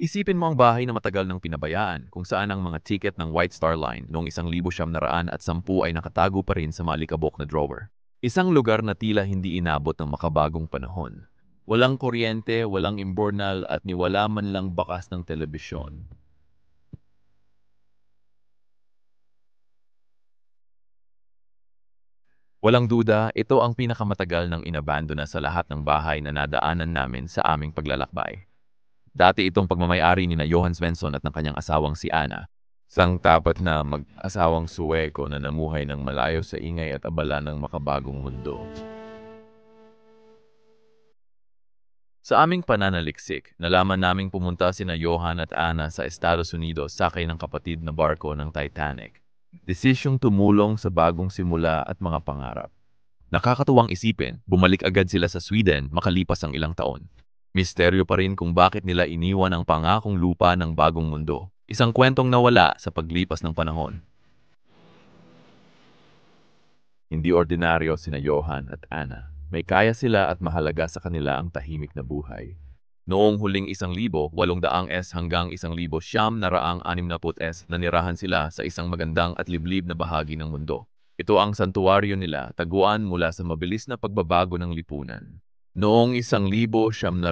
Isipin mo ang bahay na matagal nang pinabayaan kung saan ang mga ticket ng White Star Line noong 1910 ay nakatago pa rin sa maalikabok na drawer. Isang lugar na tila hindi inabot ng makabagong panahon. Walang kuryente, walang imbornal at niwala man lang bakas ng telebisyon. Walang duda, ito ang pinakamatagal ng inabandona sa lahat ng bahay na nadaanan namin sa aming paglalakbay. Dati itong pagmamayari ni na Johann Svensson at ng kanyang asawang si Anna. Sang tapat na mag-asawang Suweko na namuhay ng malayo sa ingay at abala ng makabagong mundo. Sa aming pananaliksik, nalaman naming pumunta sina Johann at Anna sa Estados Unidos sakay ng kapatid na barko ng Titanic. Desisyong tumulong sa bagong simula at mga pangarap. Nakakatuwang isipin, bumalik agad sila sa Sweden makalipas ang ilang taon. Misteryo pa rin kung bakit nila iniwan ang pangakong lupa ng bagong mundo. Isang kwentong nawala sa paglipas ng panahon. Hindi ordinaryo sina Johann at Anna. May kaya sila at mahalaga sa kanila ang tahimik na buhay. Noong huling 1,800 hanggang 1,960 nanirahan sila sa isang magandang at liblib na bahagi ng mundo. Ito ang santuwaryo nila, taguan mula sa mabilis na pagbabago ng lipunan. Noong 1,960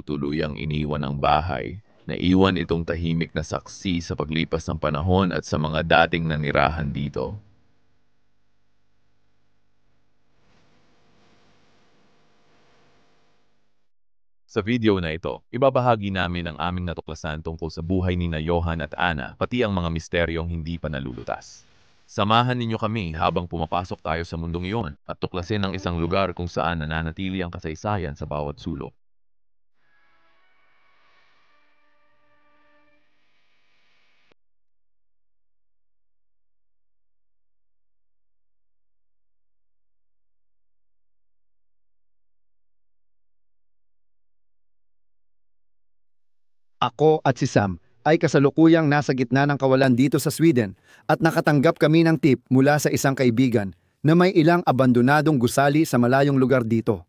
tuluyang iniwan ang bahay. Naiwan itong tahimik na saksi sa paglipas ng panahon at sa mga dating nanirahan dito. Sa video na ito, ibabahagi namin ang aming natuklasan tungkol sa buhay ni na Johann at Anna, pati ang mga misteryong hindi pa nalulutas. Samahan ninyo kami habang pumapasok tayo sa mundong iyon at tuklasin ang isang lugar kung saan nananatili ang kasaysayan sa bawat sulok. Ako at si Sam ay kasalukuyang nasa gitna ng kawalan dito sa Sweden at nakatanggap kami ng tip mula sa isang kaibigan na may ilang abandonadong gusali sa malayong lugar dito.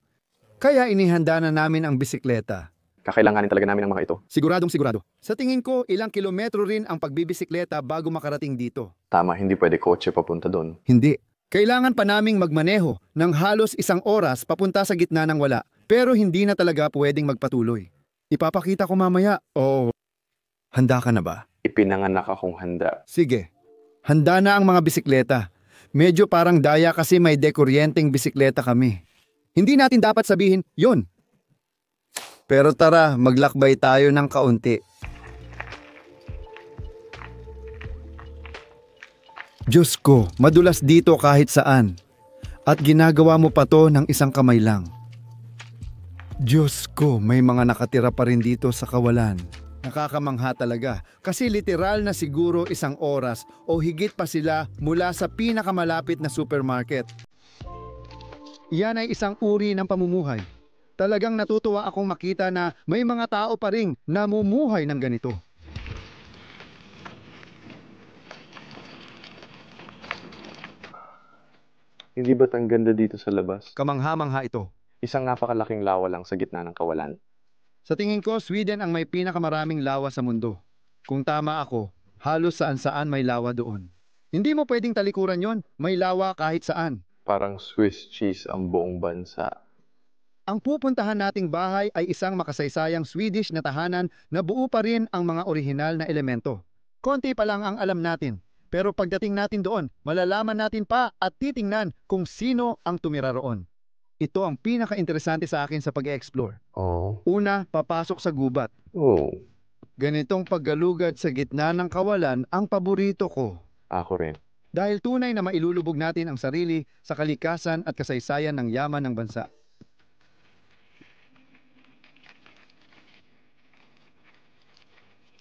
Kaya inihanda na namin ang bisikleta. Kakailanganin talaga namin ang mga ito. Siguradong sigurado. Sa tingin ko, ilang kilometro rin ang pagbibisikleta bago makarating dito. Tama, hindi pwede kotse papunta doon. Hindi. Kailangan pa naming magmaneho ng halos 1 oras papunta sa gitna ng wala. Pero hindi na talaga pwedeng magpatuloy. Ipapakita ko mamaya. Oh, handa ka na ba? Ipinanganak akong handa. Sige. Handa na ang mga bisikleta. Medyo parang daya kasi may dekuryenteng bisikleta kami. Hindi natin dapat sabihin, yon. Pero tara, maglakbay tayo ng kaunti. Diyos ko, madulas dito kahit saan. At ginagawa mo pa to ng isang kamay lang. Diyos ko, may mga nakatira pa rin dito sa kawalan. Nakakamangha talaga kasi literal na siguro 1 oras o higit pa sila mula sa pinakamalapit na supermarket. Yan ay isang uri ng pamumuhay. Talagang natutuwa akong makita na may mga tao pa ring namumuhay ng ganito. Hindi ba't ang ganda dito sa labas? Kamangha-mangha ito. Isang napakalaking lawa lang sa gitna ng kawalan. Sa tingin ko, Sweden ang may pinakamaraming lawa sa mundo. Kung tama ako, halos saan-saan may lawa doon. Hindi mo pwedeng talikuran yon, may lawa kahit saan. Parang Swiss cheese ang buong bansa. Ang pupuntahan nating bahay ay isang makasaysayang Swedish na tahanan na buo pa rin ang mga orihinal na elemento. Konti pa lang ang alam natin, pero pagdating natin doon, malalaman natin pa at titingnan kung sino ang tumira roon. Ito ang pinaka-interesante sa akin sa pag-e-explore. Oh. Una, papasok sa gubat. Oh. Ganitong paggalugad sa gitna ng kawalan ang paborito ko. Ako rin. Dahil tunay na mailulubog natin ang sarili sa kalikasan at kasaysayan ng yaman ng bansa.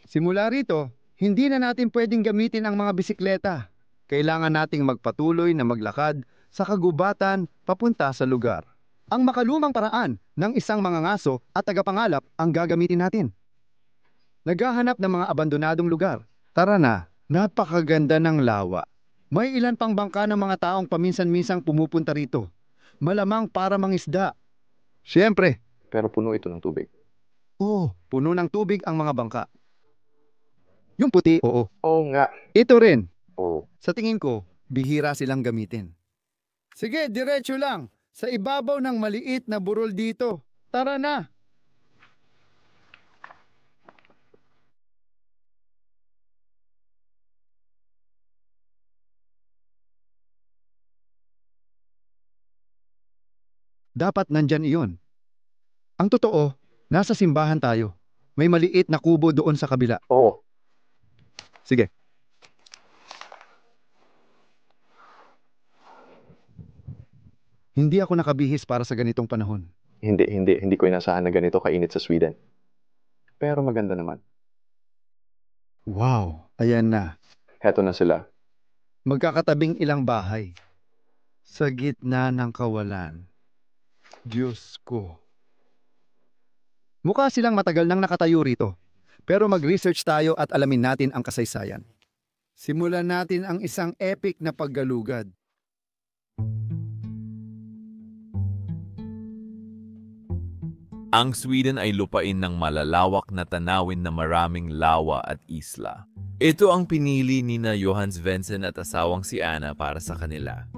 Simula rito, hindi na natin pwedeng gamitin ang mga bisikleta. Kailangan nating magpatuloy na maglakad sa kagubatan papunta sa lugar. Ang makalumang paraan ng isang mangangaso at tagapangalap ang gagamitin natin. Naghahanap ng mga abandonadong lugar. Tara na, napakaganda ng lawa. May ilan pang bangka ng mga taong paminsan-minsang pumupunta rito. Malamang para mangisda. Siyempre. Pero puno ito ng tubig. Oo, puno ng tubig ang mga bangka. Yung puti, oo. Oo nga. Ito rin, Oo. sa tingin ko, bihira silang gamitin. Sige, diretso lang. Sa ibabaw ng maliit na burol dito. Tara na! Dapat nandyan iyon. Ang totoo, nasa simbahan tayo. May maliit na kubo doon sa kabila. Oo. Sige. Hindi ako nakabihis para sa ganitong panahon. Hindi ko inasahan na ganito kainit sa Sweden. Pero maganda naman. Wow, ayan na. Heto na sila. Magkakatabing ilang bahay. Sa gitna ng kawalan. Diyos ko. Mukha silang matagal nang nakatayo rito. Pero mag-research tayo at alamin natin ang kasaysayan. Simulan natin ang isang epic na paggalugad. Ang Sweden ay lupain ng malalawak na tanawin na maraming lawa at isla. Ito ang pinili ni na Johan Svensson at asawang si Anna para sa kanila.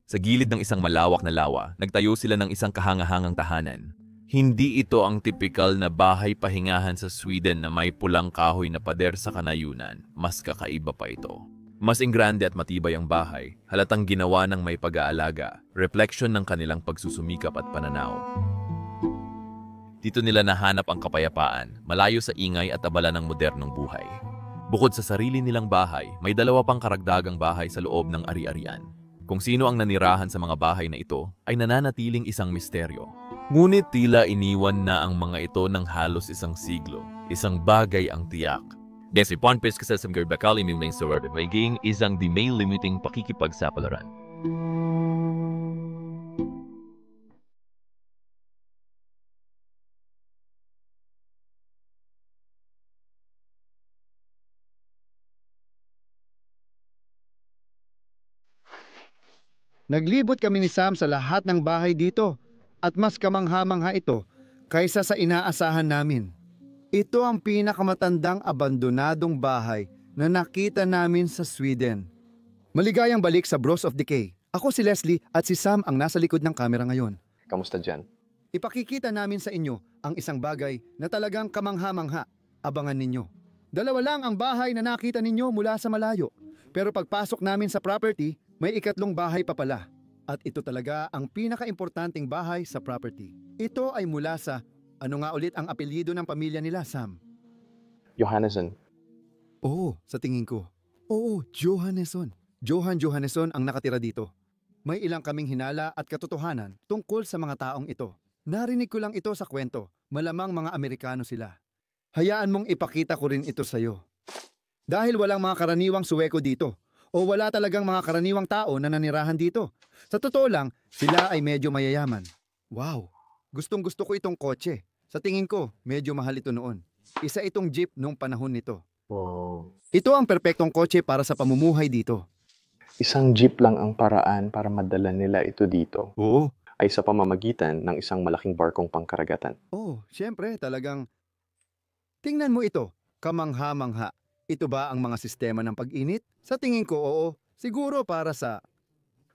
Sa gilid ng isang malawak na lawa, nagtayo sila ng isang kahangahangang tahanan. Hindi ito ang tipikal na bahay pahingahan sa Sweden na may pulang kahoy na pader sa kanayunan. Mas kakaiba pa ito. Mas ingrande at matibay ang bahay, halatang ginawa ng may pag-aalaga, refleksyon ng kanilang pagsusumikap at pananaw. Dito nila nahanap ang kapayapaan, malayo sa ingay at abala ng modernong buhay. Bukod sa sarili nilang bahay, may dalawa pang karagdagang bahay sa loob ng ari-arian. Kung sino ang nanirahan sa mga bahay na ito, ay nananatiling isang misteryo. Ngunit tila iniwan na ang mga ito ng halos isang siglo. Isang bagay ang tiyak. Dahil si Ponpes kasi sa mga bakali may sa word, magiging isang di may limiting pakikipagsapalaran. Naglibot kami ni Sam sa lahat ng bahay dito at mas kamangha-mangha ito kaysa sa inaasahan namin. Ito ang pinakamatandang abandonadong bahay na nakita namin sa Sweden. Maligayang balik sa Bros of Decay. Ako si Leslie at si Sam ang nasa likod ng kamera ngayon. Kamusta dyan? Ipakikita namin sa inyo ang isang bagay na talagang kamangha-mangha. Abangan ninyo. Dalawa lang ang bahay na nakita ninyo mula sa malayo. Pero pagpasok namin sa property, may ikatlong bahay pa pala. At ito talaga ang pinaka-importanting bahay sa property. Ito ay mula sa, ano nga ulit ang apelyido ng pamilya nila, Sam? Johannesson. Oo, sa tingin ko. Oo, Johannesson. Johan Johannesson ang nakatira dito. May ilang kaming hinala at katotohanan tungkol sa mga taong ito. Narinig ko lang ito sa kwento. Malamang mga Amerikano sila. Hayaan mong ipakita ko rin ito sa'yo. Dahil walang mga karaniwang Suweko dito. O wala talagang mga karaniwang tao na nanirahan dito. Sa totoo lang, sila ay medyo mayayaman. Wow, gustong gusto ko itong kotse. Sa tingin ko, medyo mahal ito noon. Isa itong jeep noong panahon nito. Wow. Ito ang perpektong kotse para sa pamumuhay dito. Isang jeep lang ang paraan para madala nila ito dito. Oo. Ay sa pamamagitan ng isang malaking barkong pangkaragatan. Oh, syempre talagang... Tingnan mo ito, kamangha-mangha. Ito ba ang mga sistema ng pag-init? Sa tingin ko, oo. Siguro para sa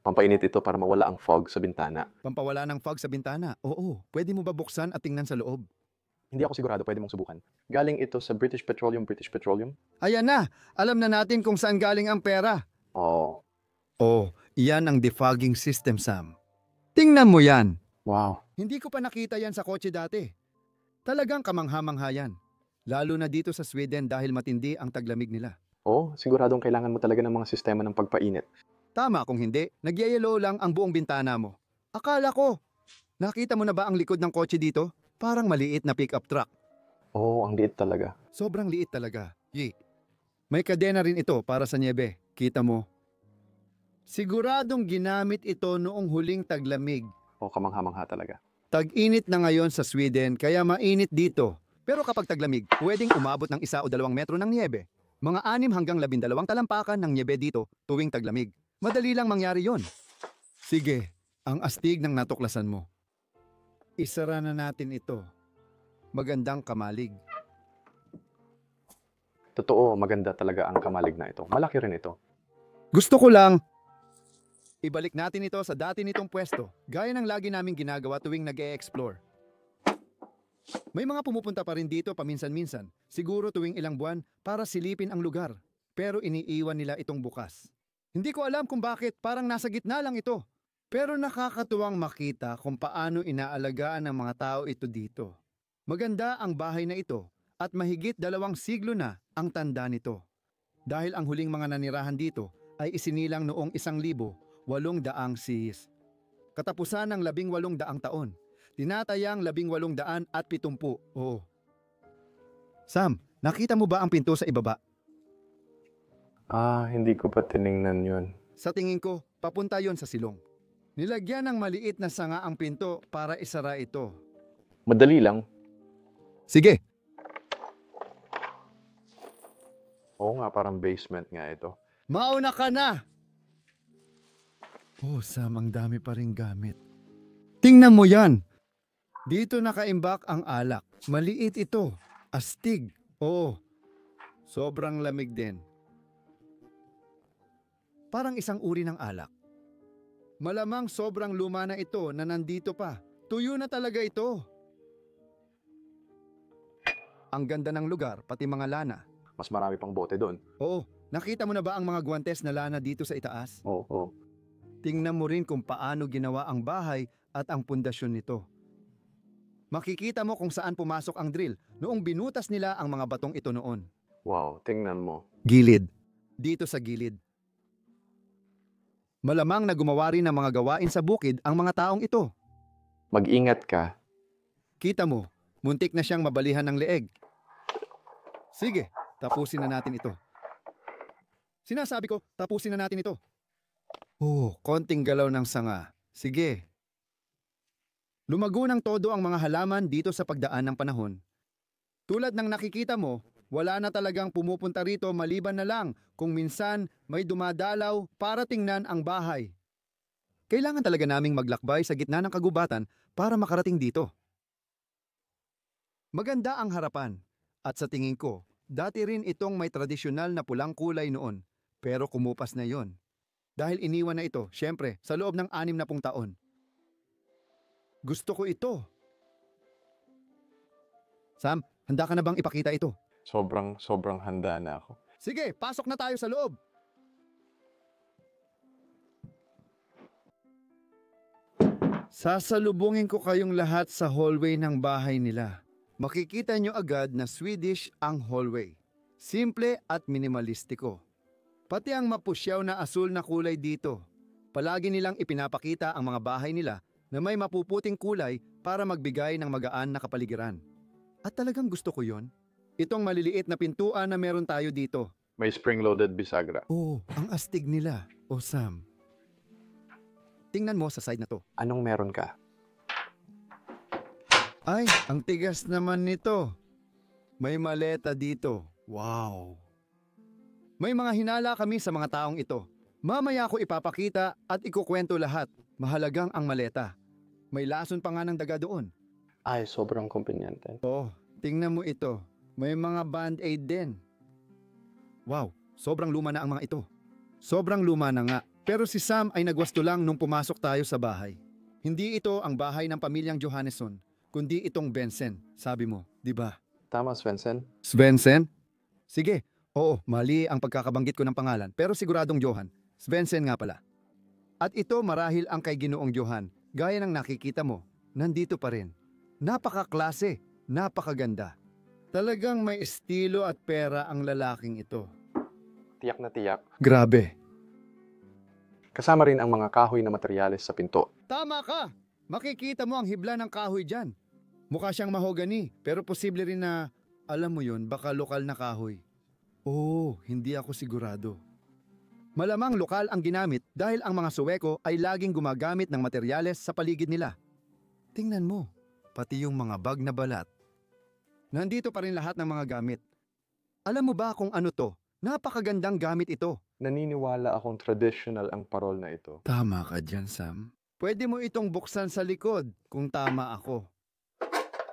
Pampainit ito para mawala ang fog sa bintana. pampawala ng fog sa bintana. Oo, pwede mo ba buksan at tingnan sa loob? Hindi ako sigurado, pwede mong subukan. Galing ito sa British Petroleum. Ayan na, alam na natin kung saan galing ang pera. Oh, Oh, iyan ang defogging system, Sam. Tingnan mo yan. wow. Hindi ko pa nakita yan sa kotse dati. Talagang kamangha-mangha yan. Lalo na dito sa Sweden dahil matindi ang taglamig nila. Oh, siguradong kailangan mo talaga ng mga sistema ng pagpainit. Tama kung hindi, nagyayelo lang ang buong bintana mo. Akala ko, nakita mo na ba ang likod ng kotse dito? Parang maliit na pickup truck. Oh, ang liit talaga. Sobrang liit talaga. Yee. May kadena rin ito para sa niebe. Kita mo? Siguradong ginamit ito noong huling taglamig. Oh, kamangha-mangha talaga. Tag-init na ngayon sa Sweden kaya mainit dito. Pero kapag taglamig, pwedeng umabot ng 1 o 2 metro ng niebe. Mga 6 hanggang 12 talampakan ng niebe dito tuwing taglamig. Madali lang mangyari yon. Sige, ang astig ng natuklasan mo. Isara na natin ito. magandang kamalig. Totoo, maganda talaga ang kamalig na ito. Malaki rin ito. Gusto ko lang ibalik natin ito sa dati nitong pwesto, gaya ng lagi naming ginagawa tuwing nag-e-explore. May mga pumupunta pa rin dito paminsan-minsan, siguro tuwing ilang buwan para silipin ang lugar, pero iniiwan nila itong bukas. Hindi ko alam kung bakit, parang nasa gitna lang ito. Pero nakakatuwang makita kung paano inaalagaan ng mga tao ito dito. Maganda ang bahay na ito at mahigit 2 siglo na ang tanda nito. Dahil ang huling mga nanirahan dito ay isinilang noong 1,800 CIs. Katapusan ng 1800 taon. Tinatayang 1870. Oo. Sam, nakita mo ba ang pinto sa ibaba? Hindi ko pa tiningnan yun. Sa tingin ko, papunta yon sa silong. Nilagyan ng maliit na sanga ang pinto para isara ito. Madali lang. Sige, Oo nga, parang basement nga ito. mauna ka na! Oh, Sam, ang dami pa ring gamit. Tingnan mo yan! Dito nakaimbak ang alak. Maliit ito. Astig. Oo. Sobrang lamig din. Parang isang uri ng alak. Malamang sobrang luma na ito na nandito pa. Tuyo na talaga ito. Ang ganda ng lugar, pati mga lana. Mas marami pang bote doon. Oo, nakita mo na ba ang mga guwantes na lana dito sa itaas? Oo. Tingnan mo rin kung paano ginawa ang bahay at ang pundasyon nito. Makikita mo kung saan pumasok ang drill noong binutas nila ang mga batong ito noon. Wow, tingnan mo. Gilid. Dito sa gilid. Malamang na gumawa rin ng mga gawain sa bukid ang mga taong ito. Mag-ingat ka. Kita mo, muntik na siyang mabalihan ng leeg. Sige, tapusin na natin ito. Sinasabi ko, tapusin na natin ito. Oh, konting galaw ng sanga. Sige. Lumago ng todo ang mga halaman dito sa pagdaan ng panahon. Tulad ng nakikita mo, wala na talagang pumupunta rito maliban na lang kung minsan may dumadalaw para tingnan ang bahay. Kailangan talaga naming maglakbay sa gitna ng kagubatan para makarating dito. Maganda ang harapan at sa tingin ko, dati rin itong may tradisyonal na pulang kulay noon pero kumupas na yon. Dahil iniwan na ito, syempre, sa loob ng 60 taon. Gusto ko ito. Sam, handa ka na bang ipakita ito? Sobrang handa na ako. Sige, pasok na tayo sa loob. Sasalubungin ko kayong lahat sa hallway ng bahay nila. Makikita nyo agad na Swedish ang hallway. Simple at minimalistiko. Pati ang mapusyaw na asul na kulay dito. Palagi nilang ipinapakita ang mga bahay nila na may mapuputing kulay para magbigay ng magaan na kapaligiran. At talagang gusto ko yon. Itong maliliit na pintuan na meron tayo dito. May spring-loaded bisagra. Oh, ang astig nila. Oh, Sam. Tingnan mo sa side na to. Anong meron ka? Ay, ang tigas naman nito. May maleta dito. Wow. May mga hinala kami sa mga taong ito. Mamaya ko ipapakita at ikukwento lahat. Mahalagang ang maleta. May lason pa nga ng daga doon. Ay, sobrang kumpinyente. Oh, tingnan mo ito. May mga band-aid din. Wow, sobrang luma na ang mga ito. Sobrang luma na nga. Pero si Sam ay nagwasto lang nung pumasok tayo sa bahay. Hindi ito ang bahay ng pamilyang Johannesson, kundi itong Benson, sabi mo, di ba? Tama, Svensson? Svensson? Sige, oo, mali ang pagkakabanggit ko ng pangalan, pero siguradong Johan. Svensson nga pala. At ito marahil ang kay Ginoong Johan, gaya ng nakikita mo, nandito pa rin. Napakaklase, napakaganda. Talagang may estilo at pera ang lalaking ito. Tiyak na tiyak. Grabe. Kasama rin ang mga kahoy na materyales sa pinto. Tama ka! Makikita mo ang hibla ng kahoy dyan. Mukha siyang mahogany, pero posible rin na, alam mo yun, baka lokal na kahoy. Oh, hindi ako sigurado. Malamang lokal ang ginamit dahil ang mga Suweko ay laging gumagamit ng materyales sa paligid nila. Tingnan mo, pati yung mga bag na balat. Nandito pa rin lahat ng mga gamit. Alam mo ba kung ano to? Napakagandang gamit ito. Naniniwala akong traditional ang parol na ito. Tama ka dyan, Sam. Pwede mo itong buksan sa likod kung tama ako.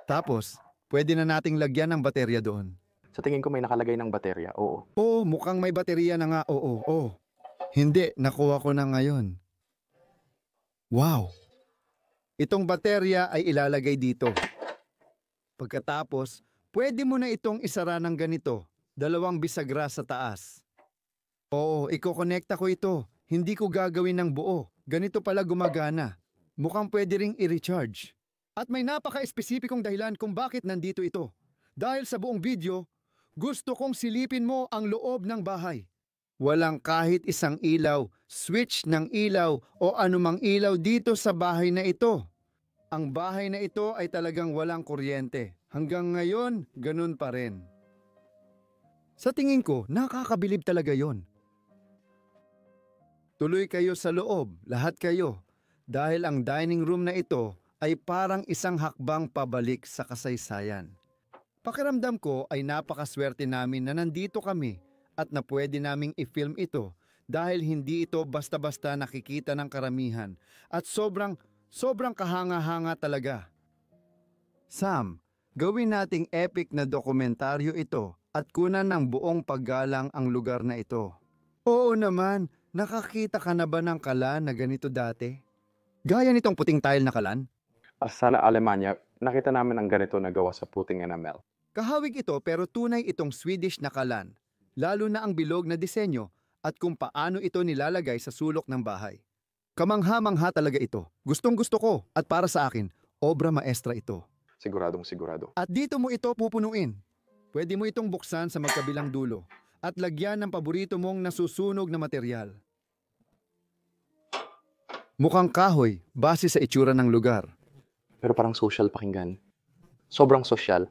Tapos, Pwede na nating lagyan ng baterya doon. Sa tingin ko may nakalagay ng baterya, oo. Oo, mukhang may baterya na nga. Oo. Hindi, nakuha ko na ngayon. Wow! Itong baterya ay ilalagay dito. Pagkatapos, pwede mo na itong isara ng ganito. 2 bisagra sa taas. Oo, ikokonekta ko ito. Hindi ko gagawin ng buo. Ganito pala gumagana. Mukhang pwede ring i-recharge. At may napaka-espesipikong dahilan kung bakit nandito ito. Dahil sa buong video, gusto kong silipin mo ang loob ng bahay. Walang kahit isang ilaw, switch ng ilaw o anumang ilaw dito sa bahay na ito. Ang bahay na ito ay talagang walang kuryente. Hanggang ngayon, ganun pa rin. Sa tingin ko, nakakabilib talaga yon. Tuloy kayo sa loob, lahat kayo. Dahil ang dining room na ito ay parang isang hakbang pabalik sa kasaysayan. Pakiramdam ko ay napakaswerte namin na nandito kami at na pwede naming i-film ito dahil hindi ito basta-basta nakikita ng karamihan at sobrang kahanga-hanga talaga. Sam, gawin nating epic na dokumentaryo ito at kunan ng buong paggalang ang lugar na ito. Oo naman, nakakita ka na ba ng kalan na ganito dati? Gaya nitong puting tile na kalan? Sa Alemanya, nakita namin ang ganito na gawa sa puting enamel. Kahawig ito pero tunay itong Swedish na kalan, lalo na ang bilog na disenyo at kung paano ito nilalagay sa sulok ng bahay. Kamangha-mangha talaga ito. Gustong-gusto ko at para sa akin, obra maestra ito. Siguradong sigurado. At dito mo ito pupunuin. Pwede mo itong buksan sa magkabilang dulo at lagyan ng paborito mong nasusunog na material. Mukhang kahoy base sa itsura ng lugar. Pero parang social pakinggan. Sobrang social.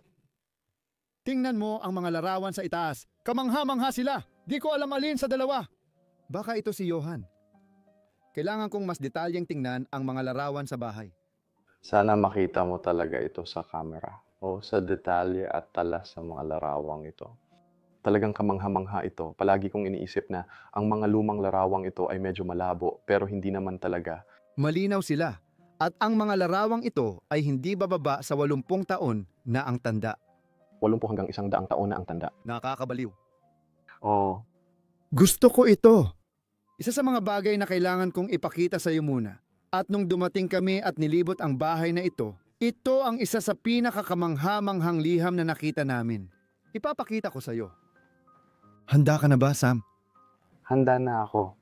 Tingnan mo ang mga larawan sa itaas. Kamangha-mangha sila. Di ko alam alin sa dalawa. Baka ito si Johan. Kailangan kong mas detalyeng tingnan ang mga larawan sa bahay. Sana makita mo talaga ito sa camera o sa detalye at tala sa mga larawang ito. Talagang kamangha-mangha ito. Palagi kong iniisip na ang mga lumang larawang ito ay medyo malabo pero hindi naman talaga. Malinaw sila. At ang mga larawang ito ay hindi bababa sa 80 taon na ang tanda. 80 hanggang 100 taon na ang tanda. Nakakabaliw. Oh, Gusto ko ito. Isa sa mga bagay na kailangan kong ipakita sa iyo muna. At nung dumating kami at nilibot ang bahay na ito ang isa sa pinakakamangha-manghang liham na nakita namin. Ipapakita ko sa iyo. Handa ka na ba, Sam? handa na ako.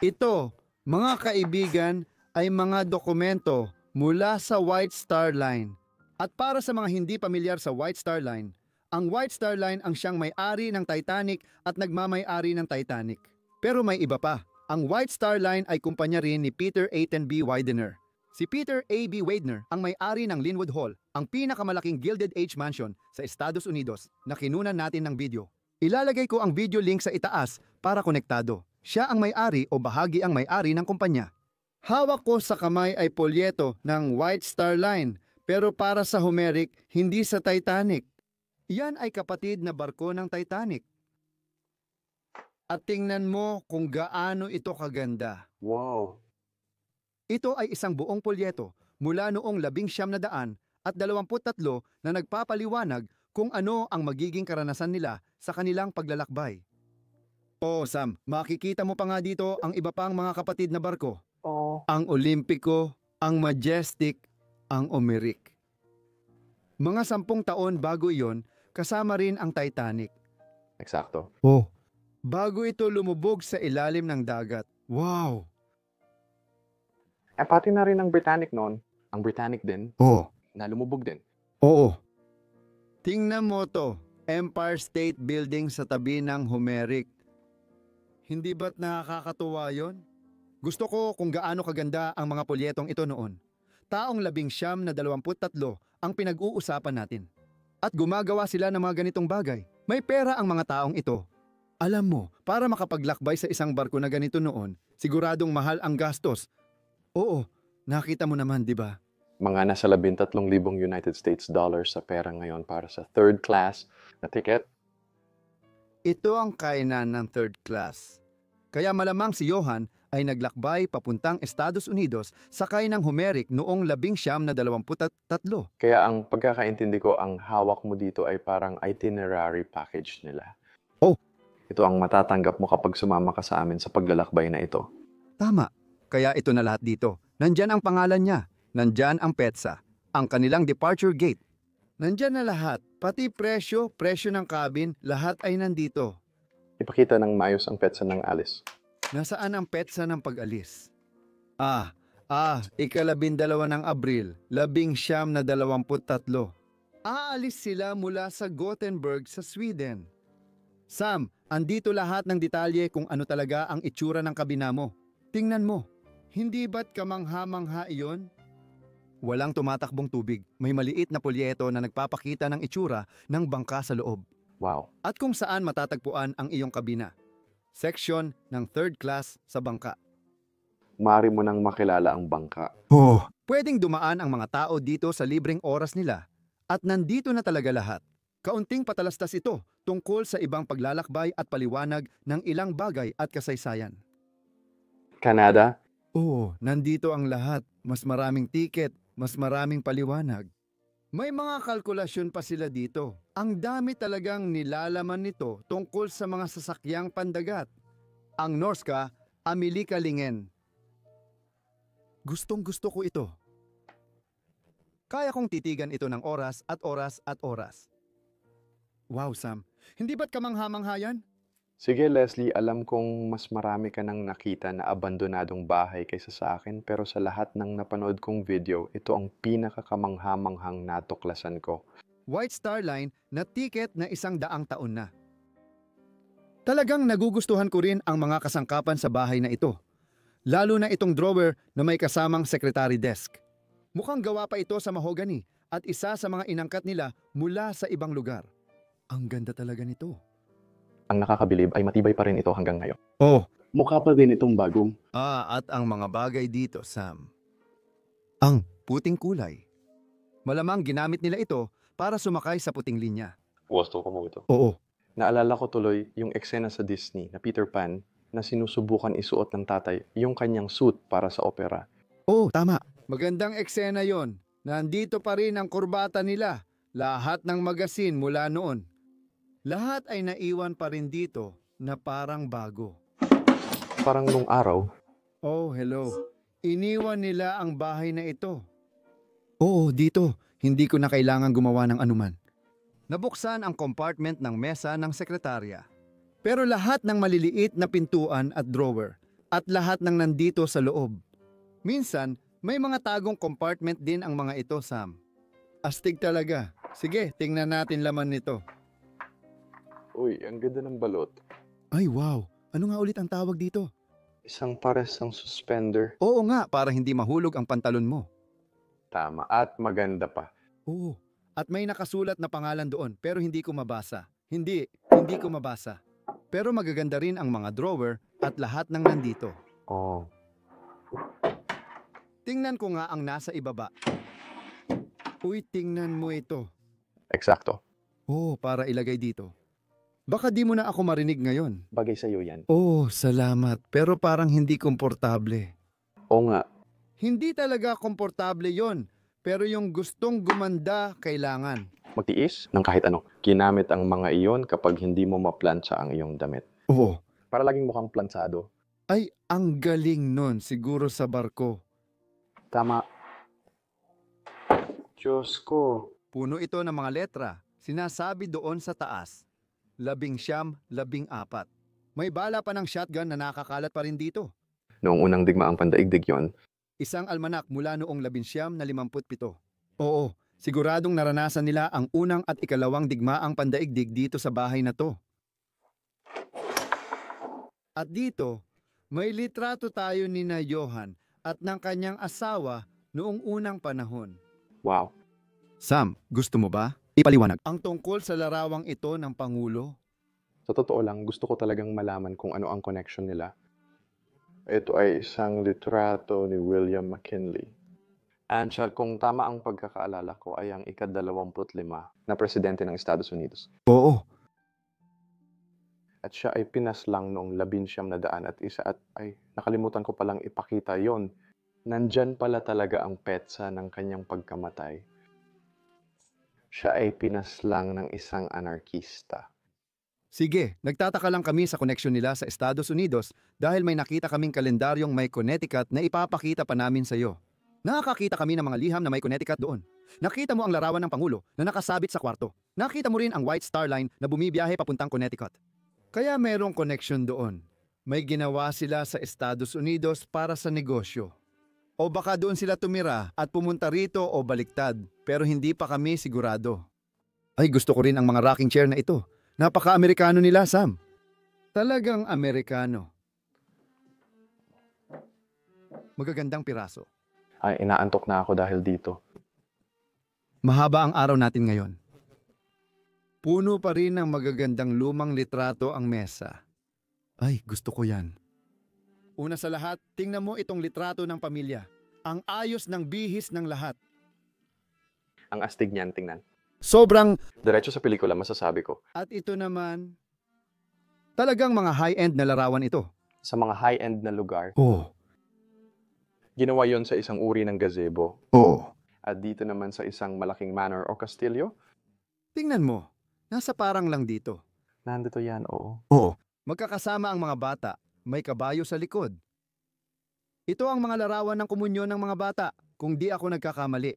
Ito, mga kaibigan, ay mga dokumento mula sa White Star Line. At para sa mga hindi pamilyar sa White Star Line, ang White Star Line ang siyang may-ari ng Titanic at nagmamay-ari ng Titanic. Pero may iba pa. Ang White Star Line ay kumpanya rin ni Peter Eyton B. Widener. Si Peter A. B. Widener ang may-ari ng Linwood Hall, ang pinakamalaking Gilded Age mansion sa Estados Unidos na kinunan natin ng video. Ilalagay ko ang video link sa itaas para konektado. Siya ang may-ari o bahagi ang may-ari ng kumpanya. Hawak ko sa kamay ay polyeto ng White Star Line, pero para sa Homeric, hindi sa Titanic. Yan ay kapatid na barko ng Titanic. At tingnan mo kung gaano ito kaganda. Wow. Ito ay isang buong polyeto mula noong 1923 na nagpapaliwanag kung ano ang magiging karanasan nila sa kanilang paglalakbay. Oh, Sam, makikita mo pa nga dito ang iba pang mga kapatid na barko. Oh. Ang Olympico, ang Majestic, ang Homeric. Mga 10 taon bago iyon, kasama rin ang Titanic. Eksakto. Oh. Bago ito lumubog sa ilalim ng dagat. Wow! Pati na rin ang Britannic noon. Ang Britannic din, Oh. na lumubog din. Oo. Tingnan mo to, Empire State Building sa tabi ng Homeric. Hindi ba't nakakatuwa yon? Gusto ko kung gaano kaganda ang mga polyetong ito noon. Taong 1923 ang pinag-uusapan natin. At gumagawa sila ng mga ganitong bagay. May pera ang mga taong ito. Alam mo, para makapaglakbay sa isang barko na ganito noon, siguradong mahal ang gastos. Oo, nakita mo naman, di ba? Mga nasa 13,000 United States dollars sa pera ngayon para sa third class na ticket. Ito ang kainan ng third class. Kaya malamang si Johan ay naglakbay papuntang Estados Unidos sakay ng Homeric noong 1923. Kaya ang pagkakaintindi ko, ang hawak mo dito ay parang itinerary package nila. Oh. Ito ang matatanggap mo kapag sumama ka sa amin sa paglalakbay na ito. Tama. Kaya ito na lahat dito. Nandyan ang pangalan niya. Nandyan ang petsa. Ang kanilang departure gate. Nandyan na lahat. Pati presyo ng cabin, lahat ay nandito. Ipakita ng maayos ang petsa ng Alice. Nasaan ang petsa ng pag-alis? Ikalabindalawa ng Abril, 1923. Aalis sila mula sa Gothenburg sa Sweden. Sam, andito lahat ng detalye kung ano talaga ang itsura ng kabina mo. Tingnan mo, hindi ba't kamangha-mangha iyon? Walang tumatakbong tubig, may maliit na polyeto na nagpapakita ng itsura ng bangka sa loob. Wow. At kung saan matatagpuan ang iyong kabina. Section ng third class sa bangka. Maaari mo nang makilala ang bangka. Pwedeng dumaan ang mga tao dito sa libreng oras nila at nandito na talaga lahat. Kaunting patalastas ito tungkol sa ibang paglalakbay at paliwanag ng ilang bagay at kasaysayan. Canada? Nandito ang lahat. Mas maraming tiket, mas maraming paliwanag. May mga kalkulasyon pa sila dito. Ang dami talagang nilalaman nito tungkol sa mga sasakyang pandagat. Ang Norska, Amerikalingen. Gustong-gusto ko ito. Kaya kong titigan ito ng oras at oras at oras. Wow, Sam. Hindi ba't kamangha-mangha yan? Sige, Leslie, alam kong mas marami ka nang nakita na abandonadong bahay kaysa sa akin, pero sa lahat ng napanood kong video, ito ang pinakakamangha-manghang natuklasan ko. White Star Line na tiket na 100 taon na. Talagang nagugustuhan ko rin ang mga kasangkapan sa bahay na ito. Lalo na itong drawer na may kasamang secretary desk. Mukhang gawa pa ito sa mahogany at isa sa mga inangkat nila mula sa ibang lugar. Ang ganda talaga nito. Ang nakakabilib ay matibay pa rin ito hanggang ngayon. Mukha pa din itong bagong. At ang mga bagay dito, Sam. Ang puting kulay. Malamang ginamit nila ito para sumakay sa puting linya. Gusto ko mo ito. Oo. Naalala ko tuloy yung eksena sa Disney na Peter Pan na sinusubukan isuot ng tatay yung kanyang suit para sa opera. Tama. Magandang eksena yon. Nandito pa rin ang kurbata nila. Lahat ng magasin mula noon. Lahat ay naiwan pa rin dito na parang bago. Parang nung araw. Hello. Iniwan nila ang bahay na ito. Dito. Hindi ko na kailangan gumawa ng anuman. Nabuksan ang compartment ng mesa ng sekretarya. Pero lahat ng maliliit na pintuan at drawer at lahat ng nandito sa loob. Minsan, may mga tagong compartment din ang mga ito, Sam. Astig talaga. Sige, tingnan natin laman nito. Uy, ang ganda ng balot. Ay, wow. Ano nga ulit ang tawag dito? Isang pares ng suspender. Oo nga, para hindi mahulog ang pantalon mo. Tama. At maganda pa. At may nakasulat na pangalan doon pero hindi ko mabasa. Hindi ko mabasa. Pero magaganda rin ang mga drawer at lahat ng nandito. Tingnan ko nga ang nasa ibaba. Uy, tingnan mo ito. Eksakto. Para ilagay dito. Baka di mo na ako marinig ngayon. Bagay sa'yo yan. Salamat. Pero parang hindi komportable. Oo nga. Hindi talaga komportable yon. Pero yung gustong gumanda, kailangan. Magtiis ng kahit ano. Ginamit ang mga iyon kapag hindi mo maplantsa ang iyong damit. Para laging mukhang plansado. Ay, ang galing nun. Siguro sa barko. Tama. Diyos ko. Puno ito ng mga letra. Sinasabi doon sa taas. 19, 14. May bala pa ng shotgun na nakakalat pa rin dito. Noong unang digmaang pandaigdig yon. Isang almanak mula noong 1957. Siguradong naranasan nila ang unang at ikalawang digmaang pandaigdig dito sa bahay na to. At dito, may litrato tayo ni na Johan at ng kanyang asawa noong unang panahon. Wow. Sam, gusto mo ba? Ipaliwanag. Ang tungkol sa larawang ito ng Pangulo. Sa totoo lang, gusto ko talagang malaman kung ano ang connection nila. Ito ay isang litrato ni William McKinley. Anshal, kung tama ang pagkakaalala ko, ay ang ika-25 na presidente ng Estados Unidos. At siya ay pinaslang noong 1900 at isa at ay nakalimutan ko palang ipakita yon. Nandyan pala talaga ang petsa ng kanyang pagkamatay. Siya ay pinaslang ng isang anarkista. Sige, nagtataka lang kami sa koneksyon nila sa Estados Unidos dahil may nakita kaming kalendaryong may Connecticut na ipapakita pa namin sa iyo. Nakakakita kami ng mga liham na may Connecticut doon. Nakita mo ang larawan ng Pangulo na nakasabit sa kwarto. Nakita mo rin ang White Star Line na bumibiyahe papuntang Connecticut. Kaya merong connection doon. May ginawa sila sa Estados Unidos para sa negosyo. O baka doon sila tumira at pumunta rito o baliktad, pero hindi pa kami sigurado. Ay, gusto ko rin ang mga rocking chair na ito. Napaka-Amerikano nila, Sam. Talagang Amerikano. Magagandang piraso. Ay, inaantok na ako dahil dito. Mahaba ang araw natin ngayon. Puno pa rin ng magagandang lumang litrato ang mesa. Ay, gusto ko yan. Una sa lahat, tingnan mo itong litrato ng pamilya. Ang ayos ng bihis ng lahat. Ang astig niyan, tingnan. Sobrang, Diretso sa pelikula, masasabi ko. at ito naman, talagang mga high-end na larawan ito. Sa mga high-end na lugar, Oo. ginawa yon sa isang uri ng gazebo. Oo. At dito naman sa isang malaking manor o kastilyo, Tingnan mo, nasa parang lang dito. nandito yan, oo. Oo. Magkakasama ang mga bata, may kabayo sa likod. Ito ang mga larawan ng komunyon ng mga bata, kung di ako nagkakamali.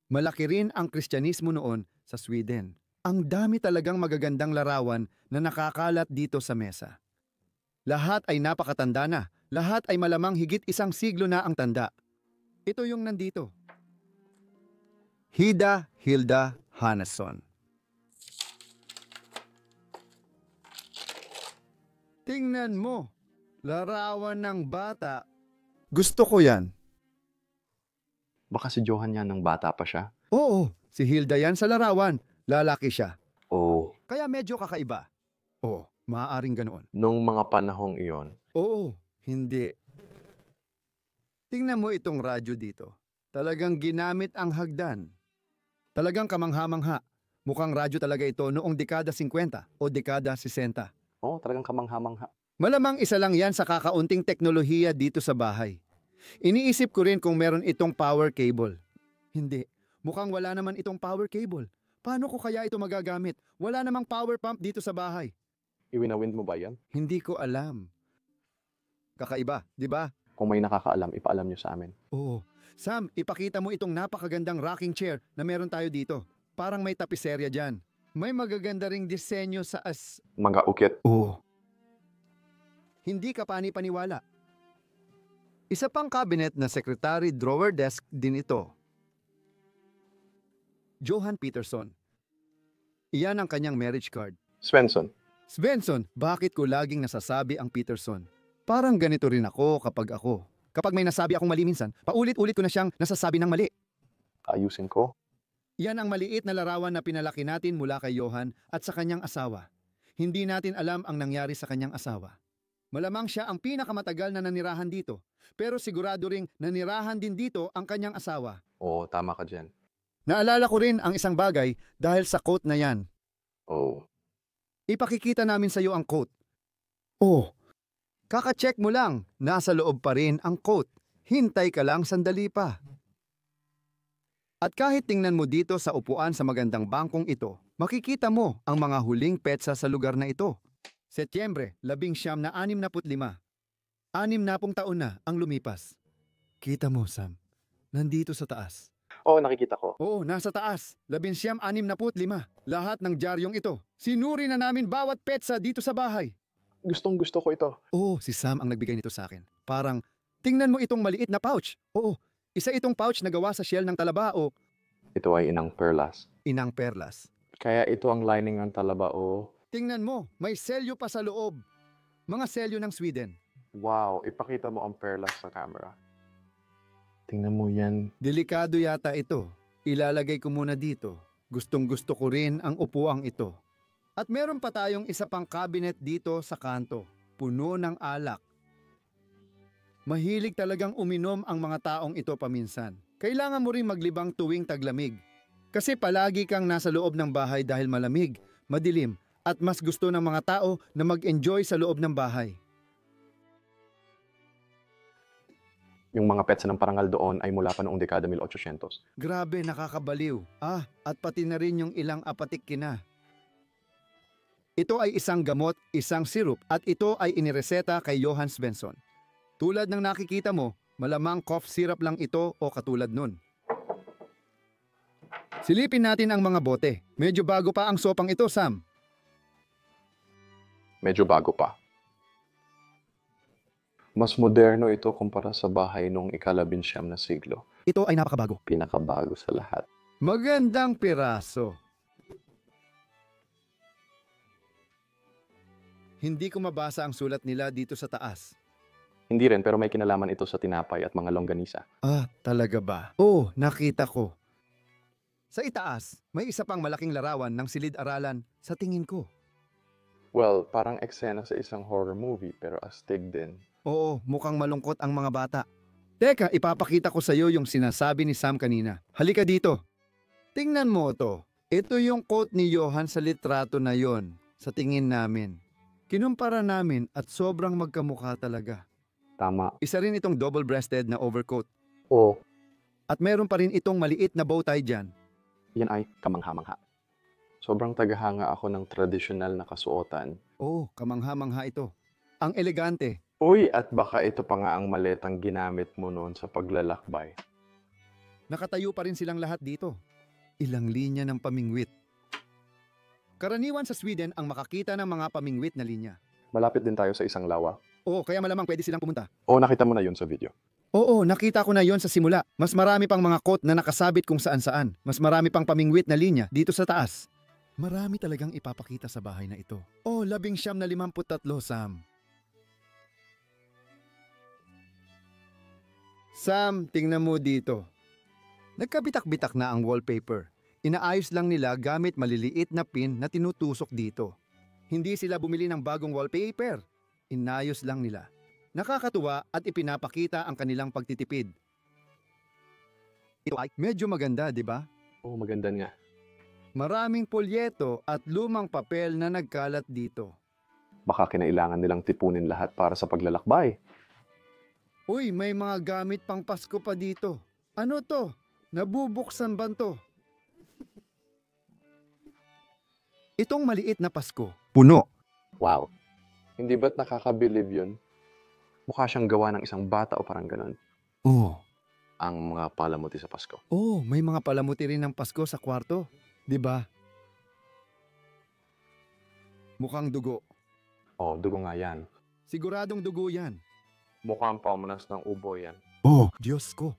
Malaki rin ang Kristyanismo noon sa Sweden. Ang dami talagang magagandang larawan na nakakalat dito sa mesa. Lahat ay napakatanda na. Lahat ay malamang higit 1 siglo na ang tanda. Ito yung nandito. Hilda Hannesson. Tingnan mo, larawan ng bata. Gusto ko yan. Baka si Johan yan ng bata pa siya. Oo, si Hilda yan sa larawan. Lalaki siya. Oo. Kaya medyo kakaiba. Oo, maaaring ganoon. Nung mga panahong iyon, Oo, hindi. Tingnan mo itong radyo dito. Talagang ginamit ang hagdan. Talagang kamangha-mangha. Mukhang radyo talaga ito noong dekada 50 o dekada 60. oo, talagang kamangha-mangha. Malamang isa lang yan sa kakaunting teknolohiya dito sa bahay. Iniisip ko rin kung meron itong power cable. Hindi, mukhang wala naman itong power cable. Paano ko kaya ito magagamit? Wala namang power pump dito sa bahay. Iwinawind mo ba yan? Hindi ko alam. Kakaiba, di ba? Kung may nakakaalam, ipaalam nyo sa amin. Oo. Sam, ipakita mo itong napakagandang rocking chair na meron tayo dito. Parang may tapiserya dyan. May magaganda ring disenyo sa Mga ukit. Oo. Hindi ka pani-paniwala. Isa pang cabinet na secretary drawer desk din ito. Johan Peterson. Iyan ang kanyang marriage card. Svensson. Svensson, bakit ko laging nasasabi ang Peterson? Parang ganito rin ako kapag ako. Kapag may nasabi akong mali minsan, paulit-ulit ko na siyang nasasabi ng mali. Ayusin ko. Yan ang maliit na larawan na pinalaki natin mula kay Johan at sa kanyang asawa. Hindi natin alam ang nangyari sa kanyang asawa. Malamang siya ang pinakamatagal na nanirahan dito, pero sigurado ring nanirahan din dito ang kanyang asawa. Oo, tama ka dyan. Naalala ko rin ang isang bagay dahil sa quote na yan. Oo. Ipakikita namin sa iyo ang quote. Oh, kaka-check mo lang, nasa loob pa rin ang quote. Hintay ka lang sandali pa. At kahit tingnan mo dito sa upuan sa magandang bangkong ito, makikita mo ang mga huling petsa sa lugar na ito. Setyembre, 1965. 60 taon na ang lumipas. Kita mo, Sam. Nandito sa taas. Oo, nakikita ko. Oo, nasa taas. 1965. Lahat ng diaryong ito. Sinuri na namin bawat petsa dito sa bahay. Gustong gusto ko ito. Oo, si Sam ang nagbigay nito sa akin. Parang, tingnan mo itong maliit na pouch. Oo, isa itong pouch na gawa sa shell ng talaba o Ito ay inang perlas. inang perlas. Kaya ito ang lining ng talaba, oo. Tingnan mo, may selyo pa sa loob. Mga selyo ng Sweden. Wow, ipakita mo ang perlas sa camera. Tingnan mo yan. Delikado yata ito. Ilalagay ko muna dito. Gustong-gusto ko rin ang upuang ito. At meron pa tayong isa pang cabinet dito sa kanto. Puno ng alak. Mahilig talagang uminom ang mga taong ito paminsan. Kailangan mo rin maglibang tuwing taglamig. Kasi palagi kang nasa loob ng bahay dahil malamig, madilim, at mas gusto ng mga tao na mag-enjoy sa loob ng bahay. Yung mga petsa ng parangal doon ay mula pa noong dekada 1800. Grabe, nakakabaliw. At pati na rin yung ilang apatik kina. Ito ay isang gamot, isang sirup, at ito ay inireseta kay Johann Svensson. Tulad ng nakikita mo, malamang cough syrup lang ito o katulad nun. Silipin natin ang mga bote. Medyo bago pa ang sopang ito, Sam. Medyo bago pa. Mas moderno ito kumpara sa bahay noong ika-19 na siglo. Ito ay napakabago. Pinakabago sa lahat. Magandang piraso. Hindi ko mabasa ang sulat nila dito sa taas. Hindi rin, pero may kinalaman ito sa tinapay at mga longganisa. Talaga ba? Oo, nakita ko. Sa itaas, may isa pang malaking larawan ng silid-aralan sa tingin ko. Well, parang eksena sa isang horror movie, pero astig din. Oo, mukhang malungkot ang mga bata. Teka, ipapakita ko sa iyo yung sinasabi ni Sam kanina. Halika dito. Tingnan mo to. Ito yung quote ni Johann sa litrato na yon, sa tingin namin. Kinumpara namin at sobrang magkamukha talaga. Tama. Isa rin itong double-breasted na overcoat. O, At meron pa rin itong maliit na bowtie dyan. yan ay kamangha-mangha. Sobrang tagahanga ako ng tradisyonal na kasuotan. Oo, kamangha-mangha ito. Ang elegante. Uy, at baka ito pa nga ang maletang ginamit mo noon sa paglalakbay. Nakatayo pa rin silang lahat dito. Ilang linya ng pamingwit. Karaniwan sa Sweden ang makakita ng mga pamingwit na linya. Malapit din tayo sa isang lawa. Oo, kaya malamang pwede silang pumunta. O, nakita mo na yun sa video. Oo, nakita ko na yon sa simula. Mas marami pang mga quote na nakasabit kung saan-saan. Mas marami pang pamingwit na linya dito sa taas. Marami talagang ipapakita sa bahay na ito. 1953, Sam. Sam, tingnan mo dito. Nagkabitak-bitak na ang wallpaper. Inaayos lang nila gamit maliliit na pin na tinutusok dito. Hindi sila bumili ng bagong wallpaper. Inayos lang nila. Nakakatuwa at ipinapakita ang kanilang pagtitipid. Ito ay medyo maganda, di ba? Oo, maganda nga. Maraming polyeto at lumang papel na nagkalat dito. Baka kinailangan nilang tipunin lahat para sa paglalakbay. Uy, may mga gamit pang Pasko pa dito. Ano to? Nabubuksan ba to? Itong maliit na Pasko. Puno. Wow. Hindi ba't nakakabilib yun? Mukha siyang gawa ng isang bata o parang ganon. Oh. Ang mga palamuti sa Pasko. Oh, may mga palamuti rin ng Pasko sa kwarto. Di ba? Mukhang dugo. Oh, dugo nga yan. Siguradong dugo yan. Mukhang pamunas ng ubo yan. Oh, Diyos ko.